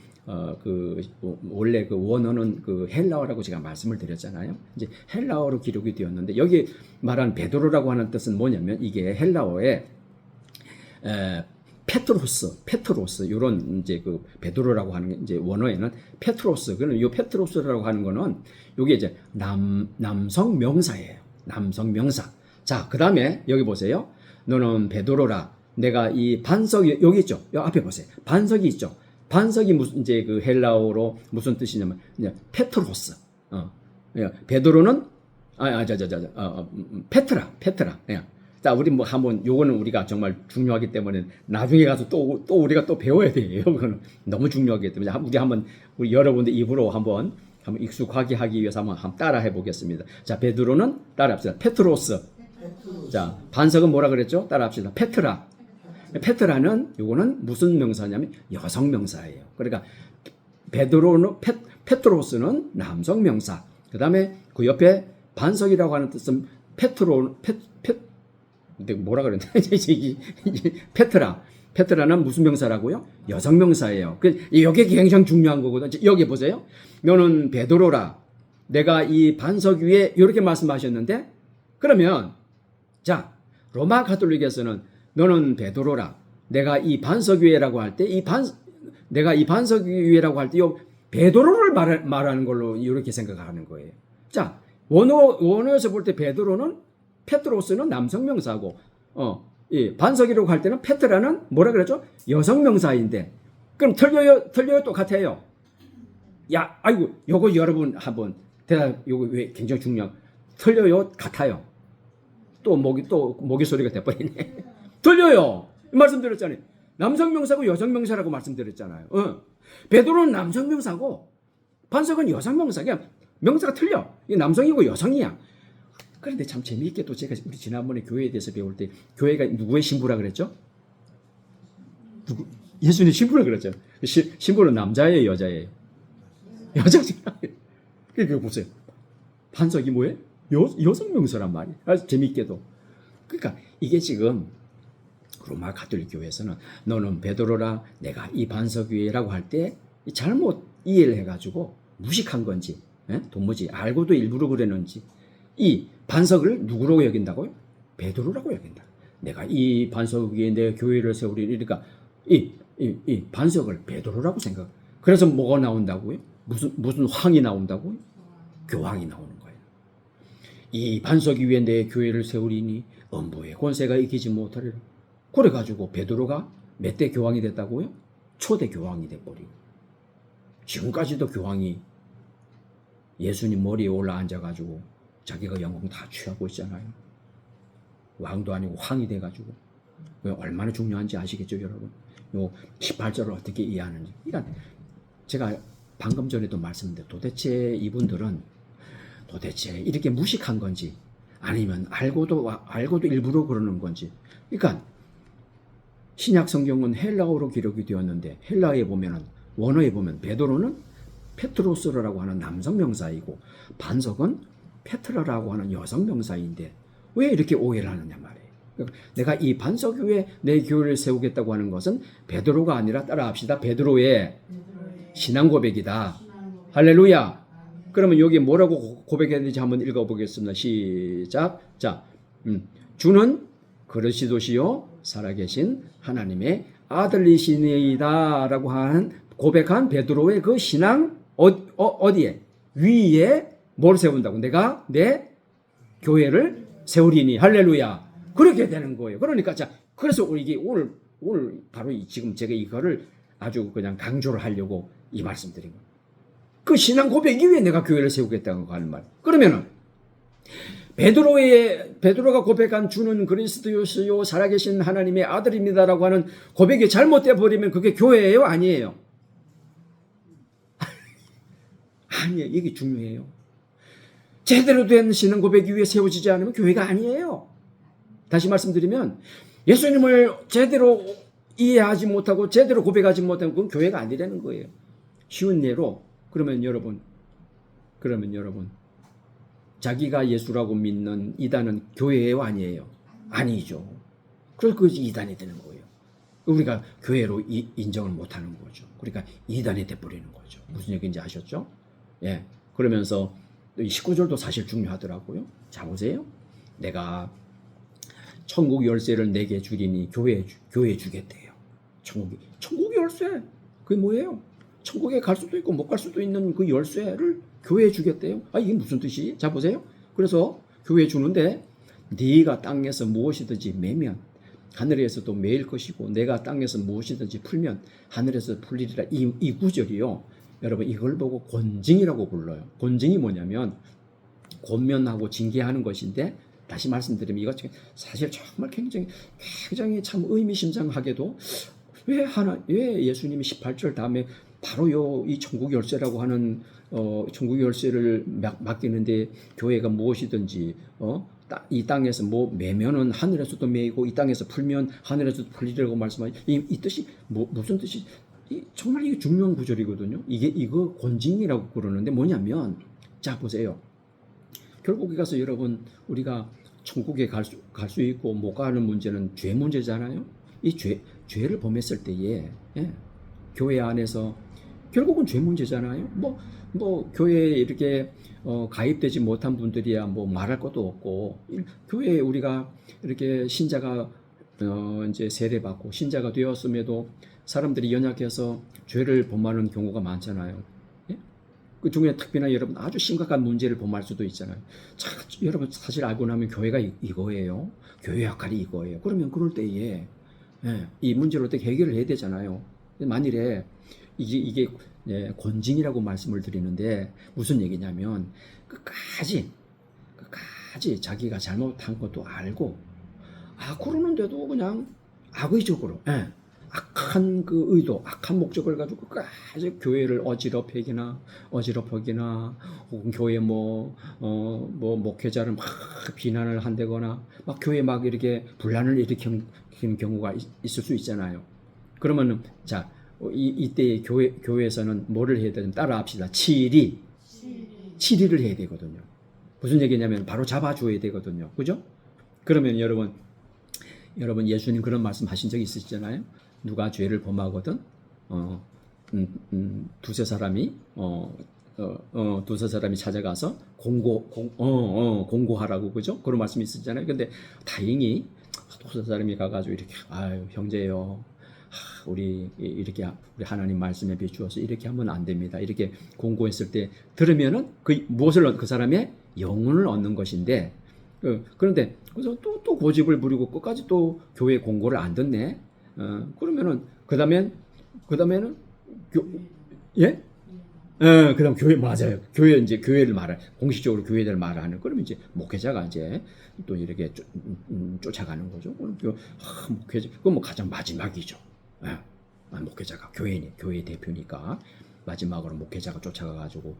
원래 그 원어는 그 헬라어라고 제가 말씀을 드렸잖아요. 이제 헬라어로 기록이 되었는데 여기 말한 베드로라고 하는 뜻은 뭐냐면 이게 헬라어에 페트로스 이런 이제 그 베드로라고 하는 이제 원어에는 페트로스 그는 요 페트로스라고 하는 거는 요게 이제 남성 명사예요. 남성 명사. 자, 그다음에 여기 보세요. 너는 베드로라. 내가 이 반석이 여기 있죠. 여기 앞에 보세요. 반석이 있죠. 반석이 무슨 이제 그 헬라어로 무슨 뜻이냐면 이제 페트로스. 베드로는 페트라. 예. 자, 우리 뭐 한번 요거는 우리가 정말 중요하기 때문에 나중에 가서 또 우리가 또 배워야 돼요. 이거는 너무 중요하기 때문에 우리 여러분들 입으로 한번 익숙하게 하기 위해서 한번 따라 해보겠습니다. 자, 베드로는 따라합시다. 페트로스. 자, 반석은 뭐라 그랬죠? 따라합시다. 페트라는 요거는 무슨 명사냐면 여성 명사예요. 그러니까 베드로는 페트로스는 남성 명사. 그다음에 그 옆에 반석이라고 하는 뜻은 근데 뭐라 그랬나? 페트라는 무슨 명사라고요? 여성 명사예요. 이게 굉장히 중요한 거거든요. 여기 보세요. 너는 베드로라. 내가 이 반석 위에 이렇게 말씀하셨는데 그러면 자, 로마 가톨릭에서는 너는 베드로라. 내가 이 반석 위에라고 할 때 내가 이 반석 위에라고 할 때 요 베드로를 말하는 걸로 이렇게 생각하는 거예요. 자, 원어에서 볼 때 페트로스는 남성 명사고 반석이라고 할 때는 페트라는 뭐라 그랬죠? 여성 명사인데 그럼 틀려요 똑같아요. 야, 아이고 요거 여러분 한번 대답 요거 왜 굉장히 중요한 틀려요 같아요. 또 모기 소리가 돼버리네. 틀려요. 말씀드렸잖아요. 남성 명사고 여성 명사라고 말씀드렸잖아요. 베드로는 남성 명사고 반석은 여성 명사. 그냥 명사가 틀려. 이게 남성이고 여성이야. 그런데 참 재미있게도 제가 우리 지난번에 교회에 대해서 배울 때 교회가 누구의 신부라 그랬죠? 예수님 신부라 그랬죠. 신부는 남자예요, 여자예요? 여자잖아요. 그러니까 보세요. 반석이 뭐예요? 여성 명사란 말이에요. 아주 재미있게도. 그러니까 이게 지금 로마 가톨릭 교회에서는 너는 베드로라 내가 이 반석 위에라고 할 때 잘못 이해를 해가지고 무식한 건지 예? 도무지 알고도 일부러 그랬는지 이 반석을 누구로 여긴다고요? 베드로라고 여긴다. 내가 이 반석 위에 내 교회를 세우리니까 이 반석을 베드로라고 생각. 그래서 뭐가 나온다고요? 무슨 황이 나온다고요? 교황이 나오는 거예요. 이 반석 위에 내 교회를 세우리니 음부의 권세가 이기지 못하리라. 그래가지고 베드로가 몇 대 교황이 됐다고요? 초대 교황이 돼버리고 지금까지도 교황이 예수님 머리에 올라 앉아가지고 자기가 영광 다 취하고 있잖아요. 왕도 아니고 황이 돼가지고 얼마나 중요한지 아시겠죠, 여러분? 요 18절을 어떻게 이해하는지. 그러니까 제가 방금 전에도 말씀드렸는데 도대체 이분들은 도대체 이렇게 무식한 건지 아니면 알고도 일부러 그러는 건지. 그러니까 신약 성경은 헬라어로 기록이 되었는데 헬라어에 보면은 원어에 보면 베드로는 페트로스라고 하는 남성 명사이고 반석은 페트라라고 하는 여성 명사인데 왜 이렇게 오해를 하느냐 말이에요. 내가 이 반석 위에 내 교회를 세우겠다고 하는 것은 베드로가 아니라 따라합시다. 베드로의 신앙 고백이다. 할렐루야. 그러면 여기 뭐라고 고백했는지 한번 읽어보겠습니다. 시작. 자, 주는 그리스도시요 살아계신 하나님의 아들이시니이다 라고 고백한 베드로의 그 신앙 어디에? 위에 뭘 세운다고? 내가 내 교회를 세우리니. 할렐루야. 그렇게 되는 거예요. 그러니까 자, 그래서 이게 오늘 바로 지금 제가 이거를 아주 그냥 강조를 하려고 이 말씀 드린 거예요. 그 신앙 고백이 왜 내가 교회를 세우겠다고 하는 말. 그러면은 베드로가 고백한 주는 그리스도시요 살아계신 하나님의 아들입니다라고 하는 고백이 잘못돼 버리면 그게 교회예요, 아니에요? 아니에요. 이게 중요해요. 제대로 된 신앙 고백이 위에 세워지지 않으면 교회가 아니에요. 다시 말씀드리면 예수님을 제대로 이해하지 못하고 제대로 고백하지 못하면 그건 교회가 아니라는 거예요. 쉬운 예로 그러면 여러분 자기가 예수라고 믿는 이단은 교회예요, 아니에요? 아니죠. 그래서 그 이단이 되는 거예요. 우리가 교회로 인정을 못하는 거죠. 그러니까 이단이 돼버리는 거죠. 무슨 얘기인지 아셨죠? 예. 그러면서 19절도 사실 중요하더라고요. 자, 보세요. 내가 천국 열쇠를 내게 주리니 교회 주겠대요. 천국 열쇠. 그게 뭐예요? 천국에 갈 수도 있고 못 갈 수도 있는 그 열쇠를 교회에 주겠대요. 이게 무슨 뜻이? 자, 보세요. 그래서 교회에 주는데 네가 땅에서 무엇이든지 매면 하늘에서도 매일 것이고 내가 땅에서 무엇이든지 풀면 하늘에서 풀리리라. 이 구절이요. 여러분 이걸 보고 권징이라고 불러요. 권징이 뭐냐면 권면하고 징계하는 것인데 다시 말씀드리면 이것 사실 정말 굉장히 참 의미심장하게도 왜 예수님이 18절 다음에 바로 이 천국 열쇠라고 하는 천국 열쇠를 맡기는데 교회가 무엇이든지 이 땅에서 뭐 매면은 하늘에서도 매이고 이 땅에서 풀면 하늘에서도 풀리라고 말씀하신 이 뜻이 무슨 뜻이 정말 이게 중요한 구절이거든요. 이거 권징이라고 그러는데 뭐냐면 자 보세요. 결국에 가서 여러분 우리가 천국에 갈 수 있고 못 가는 문제는 죄 문제잖아요. 이 죄를 범했을 때에 교회 안에서 결국은 죄 문제잖아요. 뭐 교회에 이렇게 가입되지 못한 분들이야 뭐 말할 것도 없고 교회에 우리가 이렇게 신자가 이제 세례받고 신자가 되었음에도 사람들이 연약해서 죄를 범하는 경우가 많잖아요. 예? 그 중에 특히나 여러분 아주 심각한 문제를 범할 수도 있잖아요. 자, 여러분 사실 알고 나면 교회가 이거예요. 교회 역할이 이거예요. 그러면 그럴 때에 이 문제를 어떻게 해결을 해야 되잖아요. 만일에 이게 권징이라고 말씀을 드리는데 무슨 얘기냐면 끝까지 자기가 잘못한 것도 알고 그러는데도 그냥 악의적으로 악한 그 의도, 악한 목적을 가지고 끝까지 교회를 어지럽히기나 혹은 교회 뭐 목회자를 막 비난을 한다거나 막 교회 막 이렇게 분란을 일으키는 경우가 있을 수 있잖아요. 그러면은 자 이때 교회에서는 뭐를 해야 되냐면 따라합시다. 치리를 해야 되거든요. 무슨 얘기냐면 바로 잡아줘야 되거든요. 그죠? 그러면 여러분 예수님 그런 말씀 하신 적 있으시잖아요. 누가 죄를 범하거든 두세 사람이 두세 사람이 찾아가서 공고하라고, 그죠? 그런 말씀이 있었잖아요. 근데 다행히 두세 사람이 가가지고 이렇게, 아유, 형제요. 우리 이렇게 우리 하나님 말씀에 비추어서 이렇게 하면 안 됩니다. 이렇게 공고했을 때 들으면은 그 사람의 영혼을 얻는 것인데, 그런데 그래서 또 고집을 부리고 끝까지 또 교회 공고를 안 듣네. 그러면은 그다음에는 예? 그다음 교회 맞아요. 교회 이제 교회를 공식적으로 교회를 말하는. 그러면 이제 목회자가 이제 또 이렇게 쫓아가는 거죠. 목회자 그건 뭐 가장 마지막이죠. 목회자가 교회 대표니까 마지막으로 목회자가 쫓아가가지고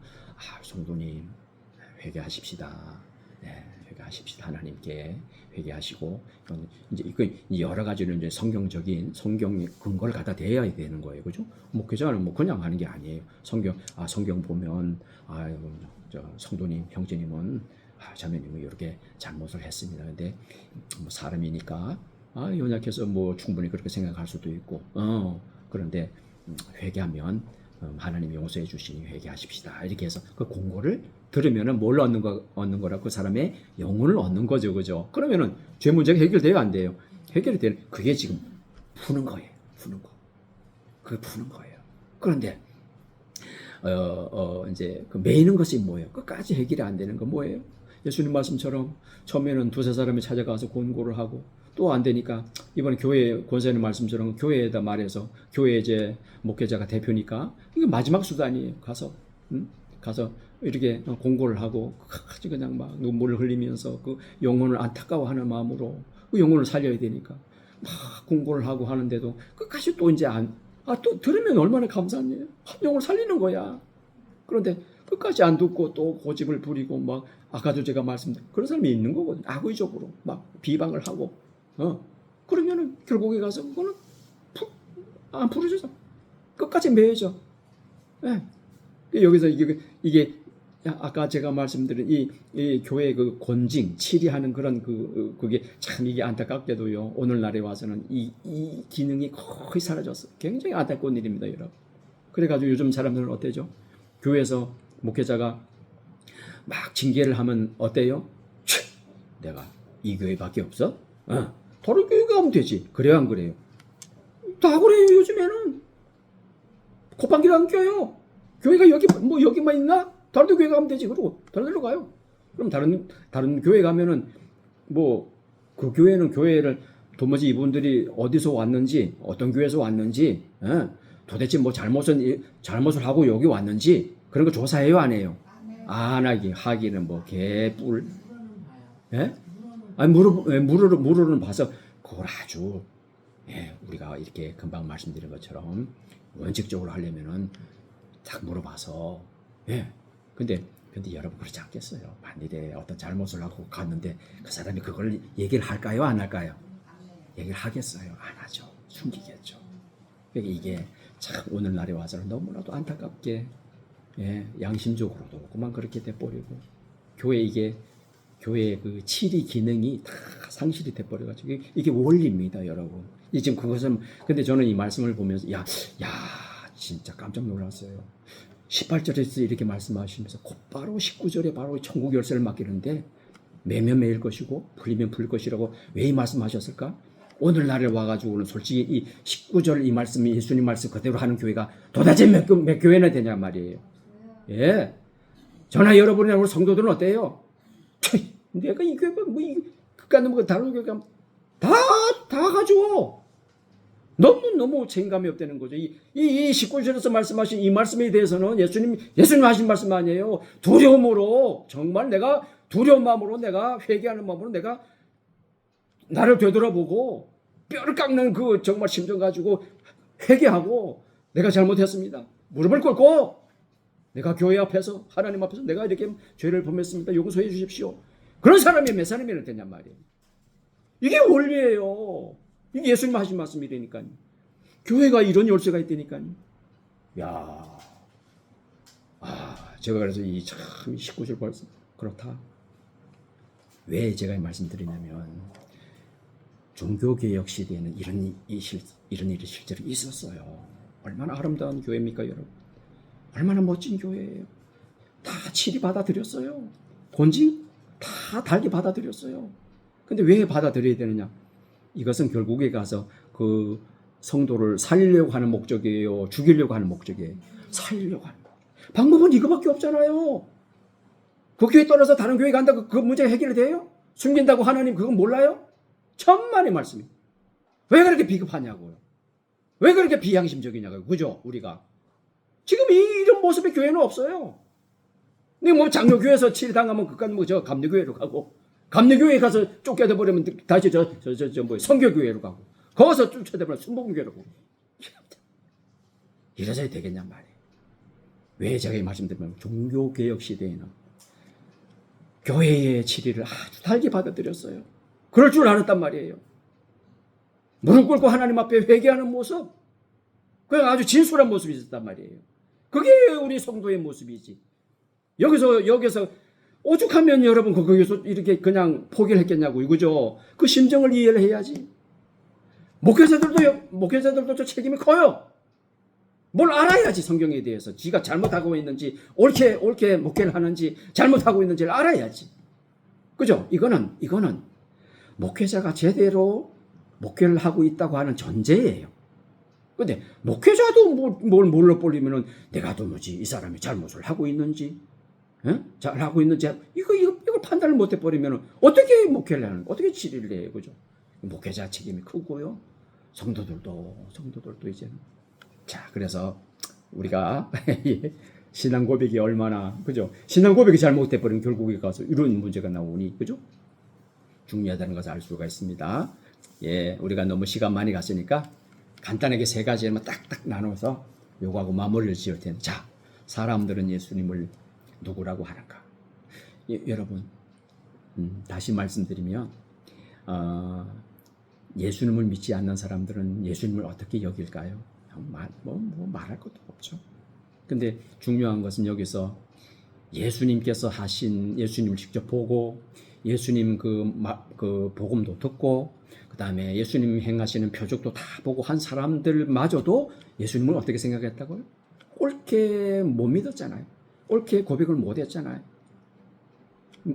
성도님 회개하십시다. 네, 회개하십시다. 하나님께 회개하시고 이제 여러 가지로 이제 성경적인 성경 근거를 갖다 대야 되는 거예요, 그죠? 목회자는 뭐 그냥 하는 게 아니에요. 성경 보면 저 성도님, 형제님은 자매님은 이렇게 잘못을 했습니다. 근데 뭐 사람이니까 연약해서 뭐 충분히 그렇게 생각할 수도 있고, 그런데 회개하면 하나님 용서해 주시니 회개하십시다. 이렇게 해서 그 공고를 들으면은 뭘 얻는 거라고? 그 사람의 영혼을 얻는 거죠, 그죠? 그러면은 죄 문제가 해결돼요, 안 돼요? 해결이 되는 그게 지금 푸는 거예요, 푸는 거. 그게 푸는 거예요. 그런데 이제 그 매이는 것이 뭐예요? 끝까지 해결이 안 되는 거 뭐예요? 예수님 말씀처럼 처음에는 두세 사람이 찾아가서 공고를 하고 또 안 되니까 이번에 교회 권사님 말씀처럼 교회에다 말해서 교회 이제 목회자가 대표니까 이게 마지막 수단이에요. 가서 이렇게 공고를 하고 아주 그냥 막 눈물을 흘리면서 그 영혼을 안타까워하는 마음으로 그 영혼을 살려야 되니까 막 공고를 하고 하는데도 끝까지 또 이제 또 들으면 얼마나 감사해요. 한 영혼을 살리는 거야. 그런데 끝까지 안 듣고 또 고집을 부리고 막 아까도 제가 말씀드린 그런 사람이 있는 거거든요. 악의적으로 막 비방을 하고 그러면은 결국에 가서 그거는 안 풀어져서 끝까지 매여져. 네. 여기서 이게 아까 제가 말씀드린 이 교회 그 권징 치리하는 그런 그게 참 이게 안타깝게도요. 오늘날에 와서는 이 기능이 거의 사라졌어. 굉장히 안타까운 일입니다, 여러분. 그래가지고 요즘 사람들은 어때죠? 교회에서 목회자가 막 징계를 하면 어때요? 내가 이 교회밖에 없어? 다른 교회 가면 되지. 그래요, 안 그래요? 다 그래요, 요즘에는. 콧방귀를 안 껴요. 교회가 여기만 있나? 다른 데 교회 가면 되지. 그러고 다른 데로 가요. 그럼 다른 교회 가면은 그 교회는 교회를 도무지 이분들이 어디서 왔는지, 어떤 교회에서 왔는지, 도대체 뭐 잘못을 하고 여기 왔는지 그런 거 조사해요, 안 해요? 안 하기는 뭐 개뿔. 예? 물어는 봐서 그걸 아주 우리가 이렇게 금방 말씀드린 것처럼 원칙적으로 하려면은 딱 물어봐서 근데 여러분 그렇지 않겠어요? 만일에 어떤 잘못을 하고 갔는데 그 사람이 그걸 얘기를 할까요? 안 할까요? 얘기를 하겠어요? 안 하죠. 숨기겠죠. 그러니까 이게 참 오늘날에 와서는 너무나도 안타깝게 양심적으로도 그만 그렇게 돼버리고 교회의 그 치리 기능이 다 상실이 돼버려가지고 이게 원리입니다, 여러분. 지금 그것은 근데 저는 이 말씀을 보면서 야 진짜 깜짝 놀랐어요. 18절에서 이렇게 말씀하시면서 곧바로 19절에 바로 천국 열쇠를 맡기는데 매면 매일 것이고 풀리면 풀릴 것이라고 왜 이 말씀하셨을까? 오늘날에 와가지고는 솔직히 이 19절 이 말씀이 예수님 말씀 그대로 하는 교회가 도대체 몇 교회나 되냐 말이에요. 저나 여러분이나 우리 성도들은 어때요? 내가 이 교회가 그까는 다른 교회가 다 가지고 너무 책임감이 없다는 거죠. 이 19절에서 말씀하신 이 말씀에 대해서는 예수님 하신 말씀 아니에요. 두려움으로 정말 내가 두려운 마음으로 내가 회개하는 마음으로 내가 나를 되돌아보고 뼈를 깎는 그 정말 심정 가지고 회개하고 내가 잘못했습니다. 무릎을 꿇고 내가 교회 앞에서 하나님 앞에서 내가 이렇게 죄를 범했습니다. 용서해 주십시오. 그런 사람이 몇 사람이나 되냔 말이에요. 이게 원리예요. 이게 예수님 하신 말씀이라니까요. 교회가 이런 열쇠가 있다니까요. 제가 그래서 이 참 19절 벌써 그렇다. 왜 제가 이 말씀드리냐면 종교개혁 시대에는 이런 일이 실제로 있었어요. 얼마나 아름다운 교회입니까, 여러분? 얼마나 멋진 교회예요. 다 칠이 받아들였어요. 본징 다 달리 받아들였어요. 근데 왜 받아들여야 되느냐? 이것은 결국에 가서 그 성도를 살리려고 하는 목적이에요? 죽이려고 하는 목적이에요? 살리려고 하는 방법은 이거밖에 없잖아요. 그 교회 떠나서 다른 교회 간다고 그 문제가 해결이 돼요? 숨긴다고 하나님 그건 몰라요? 천만의 말씀이. 왜 그렇게 비겁하냐고요? 왜 그렇게 비양심적이냐고요? 그죠? 우리가. 지금 이런 모습의 교회는 없어요. 근데 뭐 장로교회에서 치료당하면 그간 저 감리교회로 가고, 감리교회에 가서 쫓겨져 버리면 다시 성교교회로 가고, 거기서 쫓겨져 버리면 순복음교회로 가고. 이래서야 되겠냔 말이에요. 왜 제가 이 말씀드리면 종교개혁 시대에는 교회의 치리를 아주 달게 받아들였어요. 그럴 줄 알았단 말이에요. 무릎 꿇고 하나님 앞에 회개하는 모습, 그냥 아주 진솔한 모습이 있었단 말이에요. 그게 우리 성도의 모습이지. 여기서 오죽하면 여러분 거기서 이렇게 그냥 포기를 했겠냐고, 이거죠. 그 심정을 이해를 해야지. 목회자들도 저 책임이 커요. 뭘 알아야지. 성경에 대해서 지가 잘못하고 있는지, 옳게 목회를 하는지, 잘못하고 있는지를 알아야지. 그죠? 이거는 목회자가 제대로 목회를 하고 있다고 하는 전제예요. 근데 목회자도 뭘 몰라버리면은 내가 도무지 이 사람이 잘못을 하고 있는지, 잘하고 있는지 이걸 판단을 못 해버리면은 어떻게 목회를 하는, 어떻게 치료를 해요, 그죠? 목회자 책임이 크고요. 성도들도 이제는. 자, 그래서 우리가 신앙 고백이 얼마나, 그죠? 신앙 고백이 잘못돼버리면 결국에 가서 이런 문제가 나오니, 그죠? 중요하다는 것을 알 수가 있습니다. 예, 우리가 너무 시간 많이 갔으니까 간단하게 세 가지만 딱딱 나눠서 요거하고 마무리를 지을 텐데, 자, 사람들은 예수님을 누구라고 하는가? 여러분, 다시 말씀드리면, 예수님을 믿지 않는 사람들은 예수님을 어떻게 여길까요? 말할 것도 없죠. 근데 중요한 것은 여기서 예수님께서 하신, 예수님을 직접 보고, 예수님 그 복음도 듣고, 그 다음에 예수님 행하시는 표적도 다 보고 한 사람들마저도 예수님을 어떻게 생각했다고요? 옳게 못 믿었잖아요. 옳게 고백을 못 했잖아요.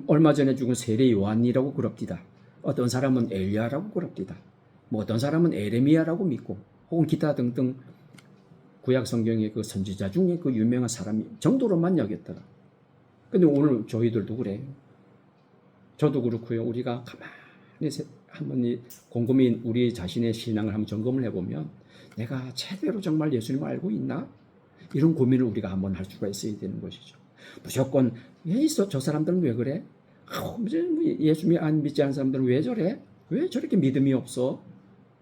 얼마 전에 죽은 세례 요한이라고 그럽디다. 어떤 사람은 엘리야라고 그럽디다. 뭐 어떤 사람은 에레미야라고 믿고, 혹은 기타 등등 구약 성경의 그 선지자 중에 그 유명한 사람이 정도로만 여겼더라. 근데 오늘 저희들도 그래요. 저도 그렇고요. 우리가 가만히 한번 곰곰이 우리 자신의 신앙을 한번 점검을 해보면, 내가 제대로 정말 예수님을 알고 있나? 이런 고민을 우리가 한번 할 수가 있어야 되는 것이죠. 무조건 저 사람들은 왜 그래? 예수님 안 믿지 않는 사람들은 왜 저래? 왜 저렇게 믿음이 없어?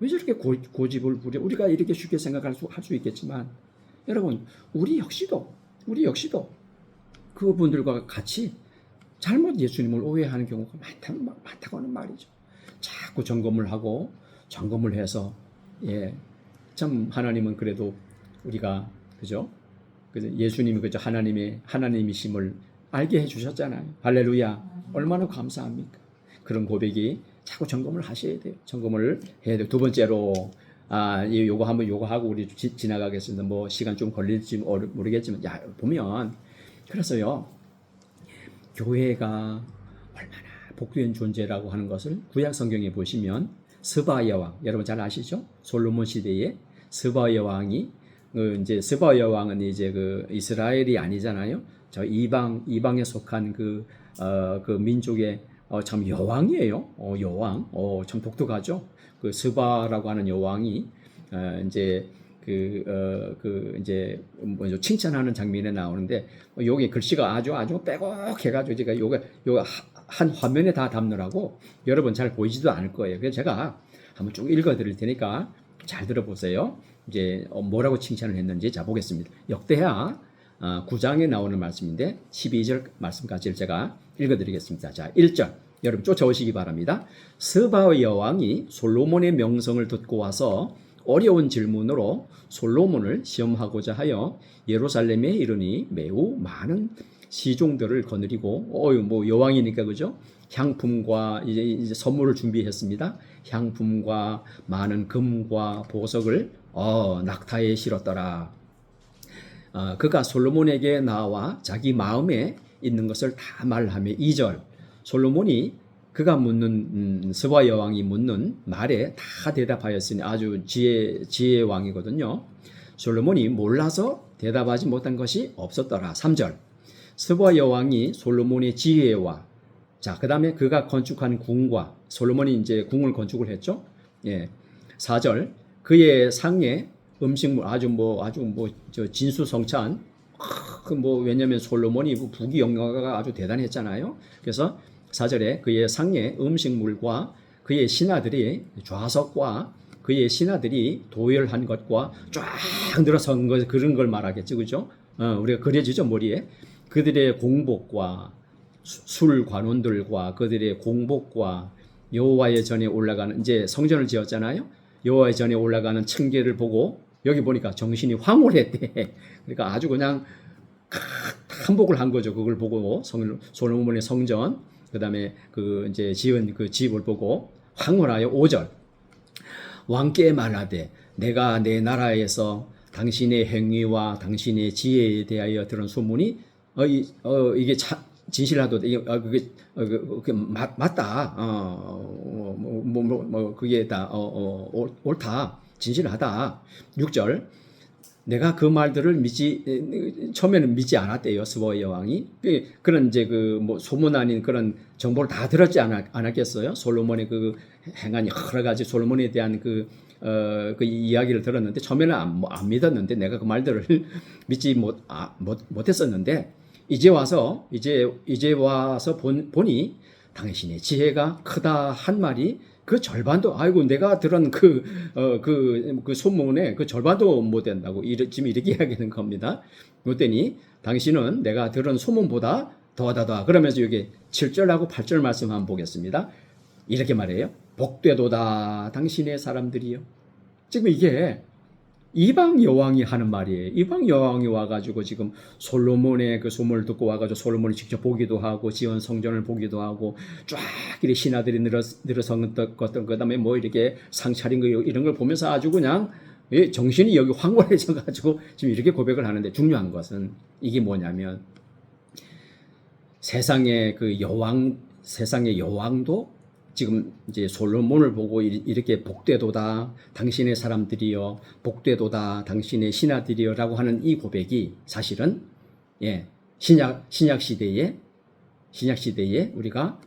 왜 저렇게 고집을 부려? 우리가 이렇게 쉽게 생각할 수 있겠지만, 여러분, 우리 역시도 그분들과 같이 잘못 예수님을 오해하는 경우가 많다고 하는 말이죠. 자꾸 점검을 해서, 예, 참 하나님은 그래도 우리가, 그죠? 예수님이 그저 하나님이심을 알게 해주셨잖아요. 할렐루야. 얼마나 감사합니까? 그런 고백이 자꾸 점검을 하셔야 돼요. 점검을 해야 돼요. 두 번째로, 요거 하고 우리 지나가겠습니다. 뭐 시간 좀 걸릴지 모르겠지만, 보면, 그래서요, 교회가 얼마나 복된 존재라고 하는 것을 구약 성경에 보시면, 스바야 왕, 여러분 잘 아시죠? 솔로몬 시대에 스바야 왕이, 스바야 왕은 그 이스라엘이 아니잖아요. 저 이방에 속한 그 민족의 참 여왕이에요. 여왕. 참 독특하죠. 그 스바라고 하는 여왕이 칭찬하는 장면에 나오는데, 여기 글씨가 아주 빼곡해가지고 제가 요거 한 화면에 다 담느라고 여러분 잘 보이지도 않을 거예요. 그래서 제가 한번 쭉 읽어드릴 테니까 잘 들어보세요. 이제 뭐라고 칭찬을 했는지. 자, 보겠습니다. 역대하 9장에 나오는 말씀인데 12절 말씀까지를 제가 읽어드리겠습니다. 자, 1절 여러분 쫓아오시기 바랍니다. 스바의 여왕이 솔로몬의 명성을 듣고 와서 어려운 질문으로 솔로몬을 시험하고자 하여 예루살렘에 이르니 매우 많은 시종들을 거느리고, 뭐 여왕이니까 그죠? 향품과 이제 선물을 준비했습니다. 향품과 많은 금과 보석을 낙타에 실었더라. 그가 솔로몬에게 나와 자기 마음에 있는 것을 다 말하며 2절 솔로몬이 그가 묻는 스바 여왕이 묻는 말에 다 대답하였으니 아주 지혜의 왕이거든요. 솔로몬이 몰라서 대답하지 못한 것이 없었더라. 3절 스바 여왕이 솔로몬의 지혜와 자 그다음에 그가 건축한 궁과 솔로몬이 이제 궁을 건축을 했죠. 예. 4절 그의 상에 음식물 아주 저 진수성찬 왜냐면 솔로몬이 부귀 영화가 아주 대단했잖아요. 그래서 4절에 그의 상에 음식물과 그의 신하들이 좌석과 그의 신하들이 도열한 것과 쫙 늘어선 것 그런 걸 말하겠죠, 그죠? 우리가 그려지죠 머리에 그들의 공복과 술 관원들과 그들의 공복과 여호와의 전에 올라가는 이제 성전을 지었잖아요. 여호와의 전에 올라가는 층계를 보고 여기 보니까 정신이 황홀했대. 그러니까 아주 그냥 한복을 한 거죠. 그걸 보고 솔로몬의 성전 그다음에 그 이제 지은 그 집을 보고 황홀하여 5절 왕께 말하되 내가 내 나라에서 당신의 행위와 당신의 지혜에 대하여 들은 소문이 이게 진실하도 그게 맞다. 그게 다 옳다. 진실하다. 6절 내가 그 말들을 처음에는 믿지 않았대요. 스바 여왕이. 그런 이제 소문 아닌 그런 정보를 다 들었지 않았겠어요? 솔로몬의 그 행한 여러 가지 솔로몬에 대한 그 이야기를 들었는데 처음에는 안 믿었는데 내가 그 말들을 믿지 못했었는데 이제 와서 보니 당신의 지혜가 크다 한 말이 그 절반도 아이고 내가 들은 그 소문에 그 절반도 못 된다고 지금 이렇게 이야기하는 겁니다. 그랬더니 당신은 내가 들은 소문보다 더하다. 그러면서 여기 7절하고 8절 말씀 한번 보겠습니다. 이렇게 말해요. 복되도다 당신의 사람들이요. 지금 이게 이방 여왕이 하는 말이에요. 이방 여왕이 와가지고 지금 솔로몬의 그 소문을 듣고 와가지고 솔로몬이 직접 보기도 하고 지은 성전을 보기도 하고 쫙 이렇게 신하들이 늘어선 것들 그다음에 이렇게 상 차린 거 이런 걸 보면서 아주 그냥 정신이 여기 황홀해져가지고 지금 이렇게 고백을 하는데 중요한 것은 이게 뭐냐면 세상의 여왕도 지금 이제 솔로몬을 보고 이렇게 복되도다 당신의 사람들이여 복되도다 당신의 신하들이여라고 하는 이 고백이 사실은 신약 시대에 우리가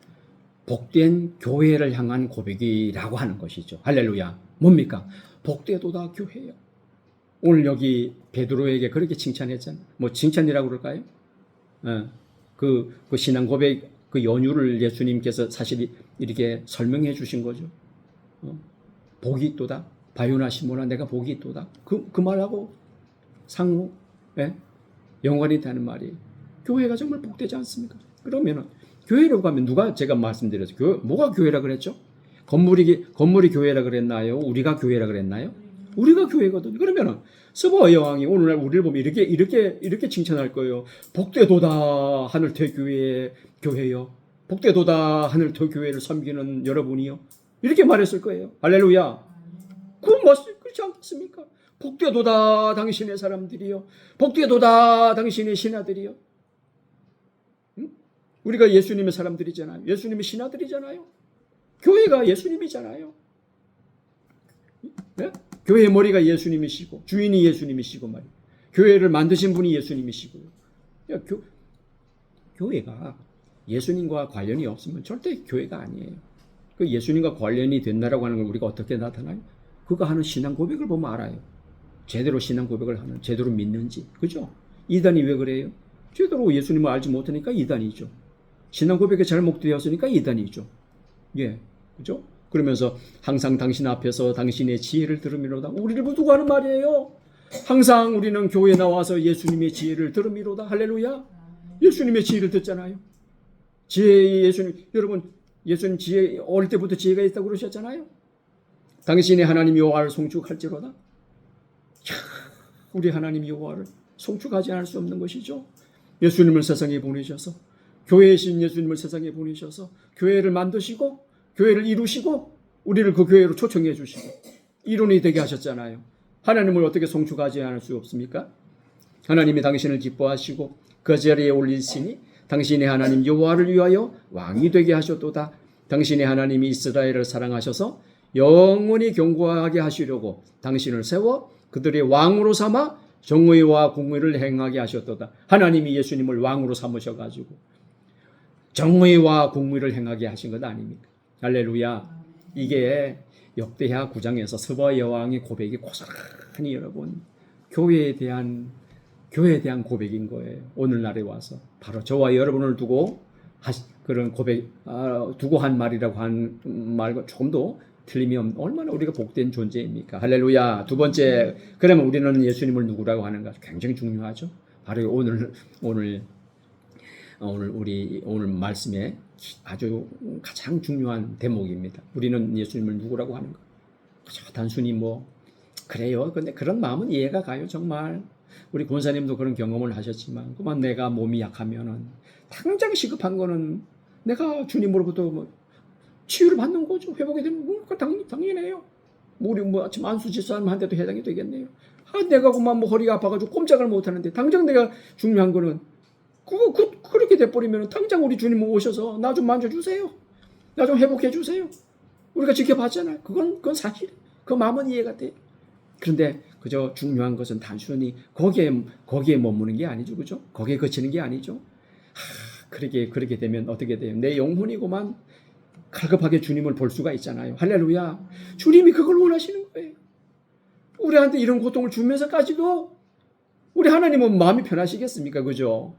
복된 교회를 향한 고백이라고 하는 것이죠. 할렐루야. 뭡니까? 복되도다 교회요. 오늘 여기 베드로에게 그렇게 칭찬했잖아요. 칭찬이라고 그럴까요? 그 신앙 고백 그 연유를 예수님께서 사실 이렇게 설명해 주신 거죠. 복이 있도다. 바요나 시모나 내가 복이 있도다. 그 말하고 상호 연관이 되는 말이에요. 교회가 정말 복되지 않습니까? 그러면은 교회로 가면 제가 말씀드렸죠. 뭐가 교회라 그랬죠? 건물이 교회라 그랬나요? 우리가 교회라 그랬나요? 우리가 교회거든요. 그러면은 스바 여왕이 오늘날 우리를 보면 이렇게 칭찬할 거예요. 복되도다 하늘태 교회요. 복되도다 하늘태 교회를 섬기는 여러분이요. 이렇게 말했을 거예요. 할렐루야. 그렇지 않겠습니까? 복되도다 당신의 사람들이요. 복되도다 당신의 신하들이요. 응? 우리가 예수님의 사람들이잖아요. 예수님의 신하들이잖아요. 교회가 예수님이잖아요. 네? 교회의 머리가 예수님이시고 주인이 예수님이시고 말이에요. 교회를 만드신 분이 예수님이시고요. 교회가 예수님과 관련이 없으면 절대 교회가 아니에요. 그 예수님과 관련이 된다라고 하는 걸 우리가 어떻게 나타나요? 그가 하는 신앙 고백을 보면 알아요. 제대로 신앙 고백을 하는, 제대로 믿는지. 그죠? 이단이 왜 그래요? 제대로 예수님을 알지 못하니까 이단이죠. 신앙 고백이 잘못되었으니까 이단이죠. 그죠? 그러면서 항상 당신 앞에서 당신의 지혜를 들으미로다. 우리를 누가 하는 말이에요? 항상 우리는 교회에 나와서 예수님의 지혜를 들으미로다. 할렐루야. 예수님의 지혜를 듣잖아요. 여러분 예수님 지혜 어릴 때부터 지혜가 있다고 그러셨잖아요. 당신의 하나님 여호와를 송축할지로다. 우리 하나님 여호와를 송축하지 않을 수 없는 것이죠. 예수님을 세상에 보내셔서 교회이신 예수님을 세상에 보내셔서 교회를 만드시고 교회를 이루시고 우리를 그 교회로 초청해 주시고 이론이 되게 하셨잖아요. 하나님을 어떻게 송축하지 않을 수 없습니까? 하나님이 당신을 기뻐하시고 그 자리에 올리시니 당신의 하나님 여호와를 위하여 왕이 되게 하셨도다. 당신의 하나님이 이스라엘을 사랑하셔서 영원히 견고하게 하시려고 당신을 세워 그들의 왕으로 삼아 정의와 공의를 행하게 하셨도다. 하나님이 예수님을 왕으로 삼으셔가지고 정의와 공의를 행하게 하신 것 아닙니까? 할렐루야. 이게 역대하 9장에서 스바 여왕의 고백이 고스란히 여러분 교회에 대한 고백인 거예요. 오늘날에 와서 바로 저와 여러분을 두고 그런 고백 두고 한 말이라고 한 말과 조금 더 틀림이 없는 얼마나 우리가 복된 존재입니까? 할렐루야. 두 번째, 그러면 우리는 예수님을 누구라고 하는가? 굉장히 중요하죠. 바로 오늘 말씀에 아주 가장 중요한 대목입니다. 우리는 예수님을 누구라고 하는가? 단순히 뭐 그래요. 근데 그런 마음은 이해가 가요. 정말 우리 권사님도 그런 경험을 하셨지만 그만 내가 몸이 약하면은 당장 시급한 거는 내가 주님으로부터 뭐 치유를 받는 거죠. 회복이 되는 거 당연해요. 우리 아침 안수집사님한테도 해당이 되겠네요. 내가 그만 뭐 허리가 아파가지고 꼼짝을 못 하는데 당장 내가 중요한 거는 그렇게 돼버리면 당장 우리 주님 오셔서 나 좀 만져주세요. 나 좀 회복해 주세요. 우리가 지켜봤잖아요. 그건 사실. 그 마음은 이해가 돼요. 그런데 그저 중요한 것은 단순히 거기에 머무는 게 아니죠. 그죠? 거기에 그치는 게 아니죠. 그렇게 되면 어떻게 돼요? 내 영혼이고만 갈급하게 주님을 볼 수가 있잖아요. 할렐루야. 주님이 그걸 원하시는 거예요. 우리한테 이런 고통을 주면서까지도 우리 하나님은 마음이 편하시겠습니까? 그죠?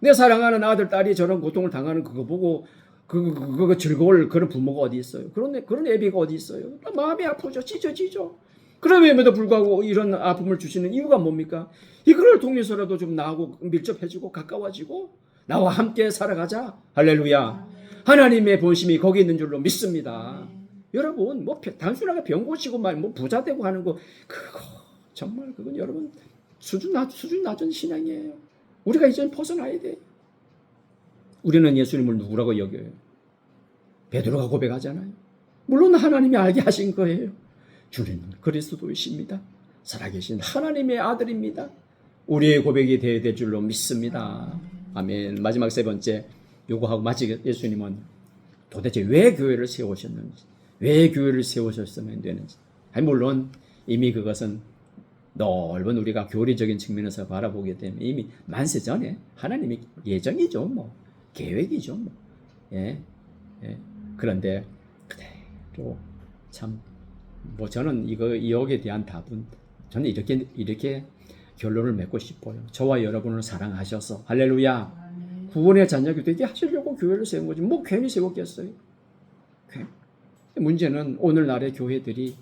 내 사랑하는 아들, 딸이 저런 고통을 당하는 그거 보고 그거 즐거울 그런 부모가 어디 있어요? 그런 애비가 어디 있어요? 마음이 아프죠. 찢어지죠. 그럼에도 불구하고 이런 아픔을 주시는 이유가 뭡니까? 이거를 통해서라도 좀 나하고 밀접해지고 가까워지고 나와 함께 살아가자. 할렐루야. 하나님의 본심이 거기 있는 줄로 믿습니다. 여러분 뭐 단순하게 병 고치고 뭐 부자 되고 하는 거 그거 정말 그건 여러분 수준 낮은 신앙이에요. 우리가 이제 벗어나야 돼. 우리는 예수님을 누구라고 여겨요? 베드로가 고백하잖아요. 물론 하나님이 알게 하신 거예요. 주님은 그리스도이십니다. 살아계신 하나님의 아들입니다. 우리의 고백이 되어야 될 줄로 믿습니다. 아멘. 마지막 세 번째 요거하고 마치 예수님은 도대체 왜 교회를 세우셨는지, 왜 교회를 세우셨으면 되는지. 물론 이미 그것은 넓은 우리가 교리적인 측면에서 바라보게 되면 이미 만세 전에 하나님이 예정이죠, 뭐 계획이죠, 뭐. 예. 그런데 그대로 참 뭐 저는 여기에 대한 답은 저는 이렇게 결론을 맺고 싶어요. 저와 여러분을 사랑하셔서 할렐루야. 구원의 자녀가 되게 하시려고 교회를 세운 거지. 뭐 괜히 세웠겠어요. 문제는 오늘날의 교회들이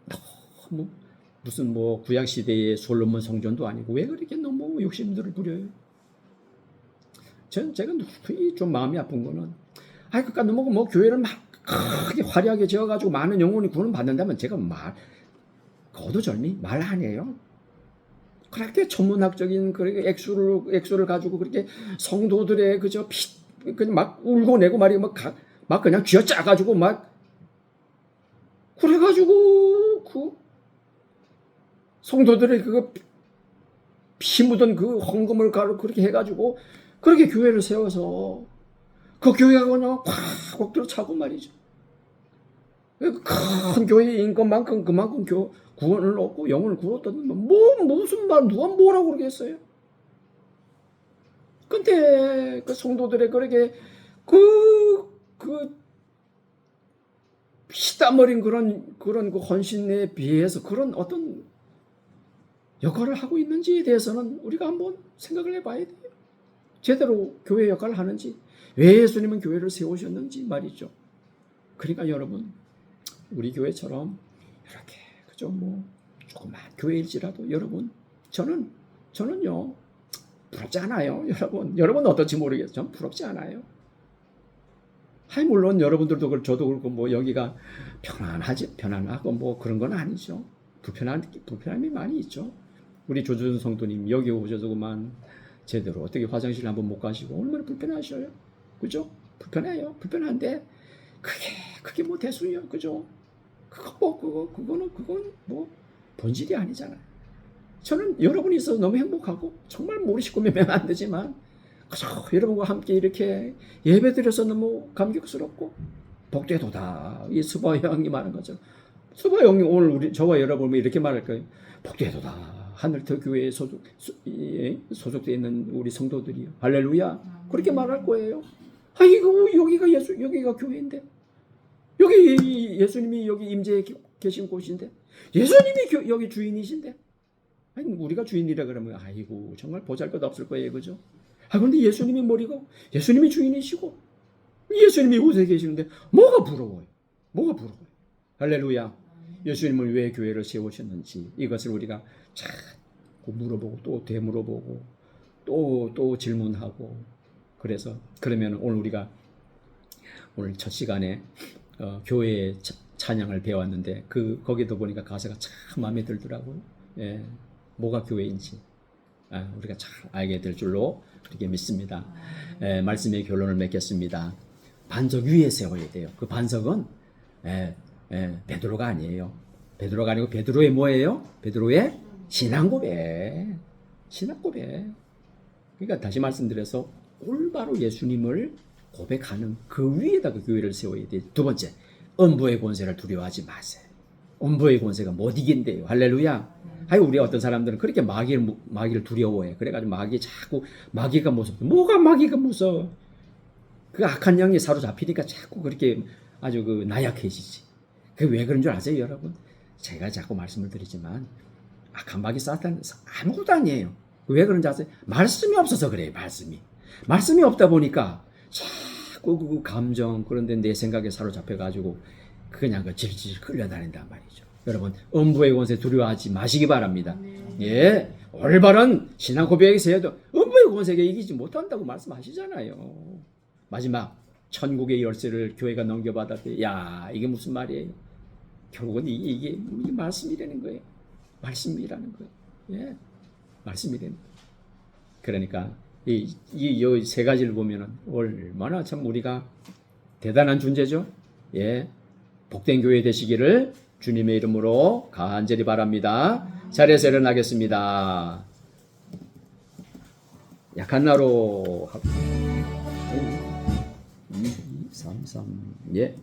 너무 무슨 뭐 구약 시대의 솔로몬 성전도 아니고 왜 그렇게 너무 욕심들을 부려요? 제가 좀 마음이 아픈 거는 그러니까 너무 뭐 교회를 막 크게 화려하게 지어가지고 많은 영혼이 구원 받는다면 제가 거두절미 말 안 해요. 그렇게 천문학적인 그렇게 액수를 가지고 그렇게 성도들의 그냥 막 울고 내고 말이고 막 그냥 쥐어짜가지고 막 그래가지고 그 성도들의 피 묻은 그 헌금을 그렇게 해가지고 그렇게 교회를 세워서 그 교회가 그냥 콱 들어차고 말이죠. 큰 교회의 인건만큼 그만큼 구원을 얻고 영혼을 구웠다는 무슨 말 누가 뭐라고 그러겠어요? 근데 그 성도들의 그렇게 피땀 흘린 그런 그 헌신에 비해서 그런 어떤 역할을 하고 있는지에 대해서는 우리가 한번 생각을 해봐야 돼요. 제대로 교회 역할을 하는지, 왜 예수님은 교회를 세우셨는지 말이죠. 그러니까 여러분, 우리 교회처럼 이렇게 그죠 뭐 조그만 교회일지라도 여러분 저는요 부럽지 않아요. 여러분 어떨지 모르겠어요. 전 부럽지 않아요. 물론 여러분들도 저도 그렇고 뭐 여기가 편안하고 뭐 그런 건 아니죠. 불편함이 많이 있죠. 우리 조준 성도님 여기 오셔서 그만 제대로 어떻게 화장실 한번 못 가시고 얼마나 불편하셔요. 그죠? 불편해요. 불편한데 그게 뭐 대수요. 그죠? 그건 뭐 본질이 아니잖아요. 저는 여러분이 있어서 너무 행복하고 정말 우리 식구 몇 명 안 되지만 그저 여러분과 함께 이렇게 예배드려서 너무 감격스럽고 복되도다. 이 수바 형이 말한 것처럼 수바 형이 오늘 우리 저와 여러분 이렇게 말할 거예요. 복되도다. 하늘터 교회에 소속되어 있는 우리 성도들이요. 할렐루야. 그렇게 말할 거예요. 아이고 여기가 교회인데 여기 예수님이 여기 임재해 계신 곳인데 예수님이 여기 주인이신데 아니 우리가 주인이라 그러면 아이고 정말 보잘것없을 거예요. 그죠? 아 근데 예수님이 머리고 예수님이 주인이시고 예수님이 이곳에 계시는데 뭐가 부러워요? 뭐가 부러워요? 할렐루야. 예수님을 왜 교회를 세우셨는지 이것을 우리가 자꾸 물어보고 또 되물어보고 또 질문하고 그래서 그러면 오늘 우리가 오늘 첫 시간에 교회의 찬양을 배웠는데 거기도 보니까 가사가 참 마음에 들더라고요. 예, 뭐가 교회인지 우리가 잘 알게 될 줄로 그렇게 믿습니다. 말씀의 결론을 맺겠습니다. 반석 위에 세워야 돼요. 그 반석은 베드로가 아니에요. 베드로가 아니고 베드로의 뭐예요? 베드로의 신앙 고백. 신앙 고백. 그러니까 다시 말씀드려서 올바로 예수님을 고백하는 그 위에다가 교회를 세워야 돼요. 두 번째, 음부의 권세를 두려워하지 마세요. 음부의 권세가 못 이긴대요. 할렐루야. 우리 어떤 사람들은 그렇게 마귀를 두려워해. 그래가지고 마귀가 무섭다. 뭐가 마귀가 무서워? 그 악한 영이 사로잡히니까 자꾸 그렇게 아주 나약해지지. 그게 왜 그런 줄 아세요, 여러분? 제가 자꾸 말씀을 드리지만 악한 마귀 사탄 아무것도 아니에요. 왜 그런지 아세요? 말씀이 없어서 그래요. 말씀이 없다 보니까 자꾸 그 감정 그런데 내 생각에 사로잡혀가지고 그냥 질질 끌려다닌단 말이죠. 여러분 음부의 권세 두려워하지 마시기 바랍니다. 예, 올바른 신앙 고백에서 해도 음부의 권세가 이기지 못한다고 말씀하시잖아요. 마지막 천국의 열쇠를 교회가 넘겨받았대. 야 이게 무슨 말이에요? 결국은 이게 말씀이라는 거예요. 말씀이라는 거예요. 예, 말씀이라는 거예요. 그러니까 이 세 가지를 보면은 얼마나 참 우리가 대단한 존재죠. 예, 복된 교회 되시기를 주님의 이름으로 간절히 바랍니다. 자리에서 일어나겠습니다. 약한 나로 1, 2, 3, 3 예.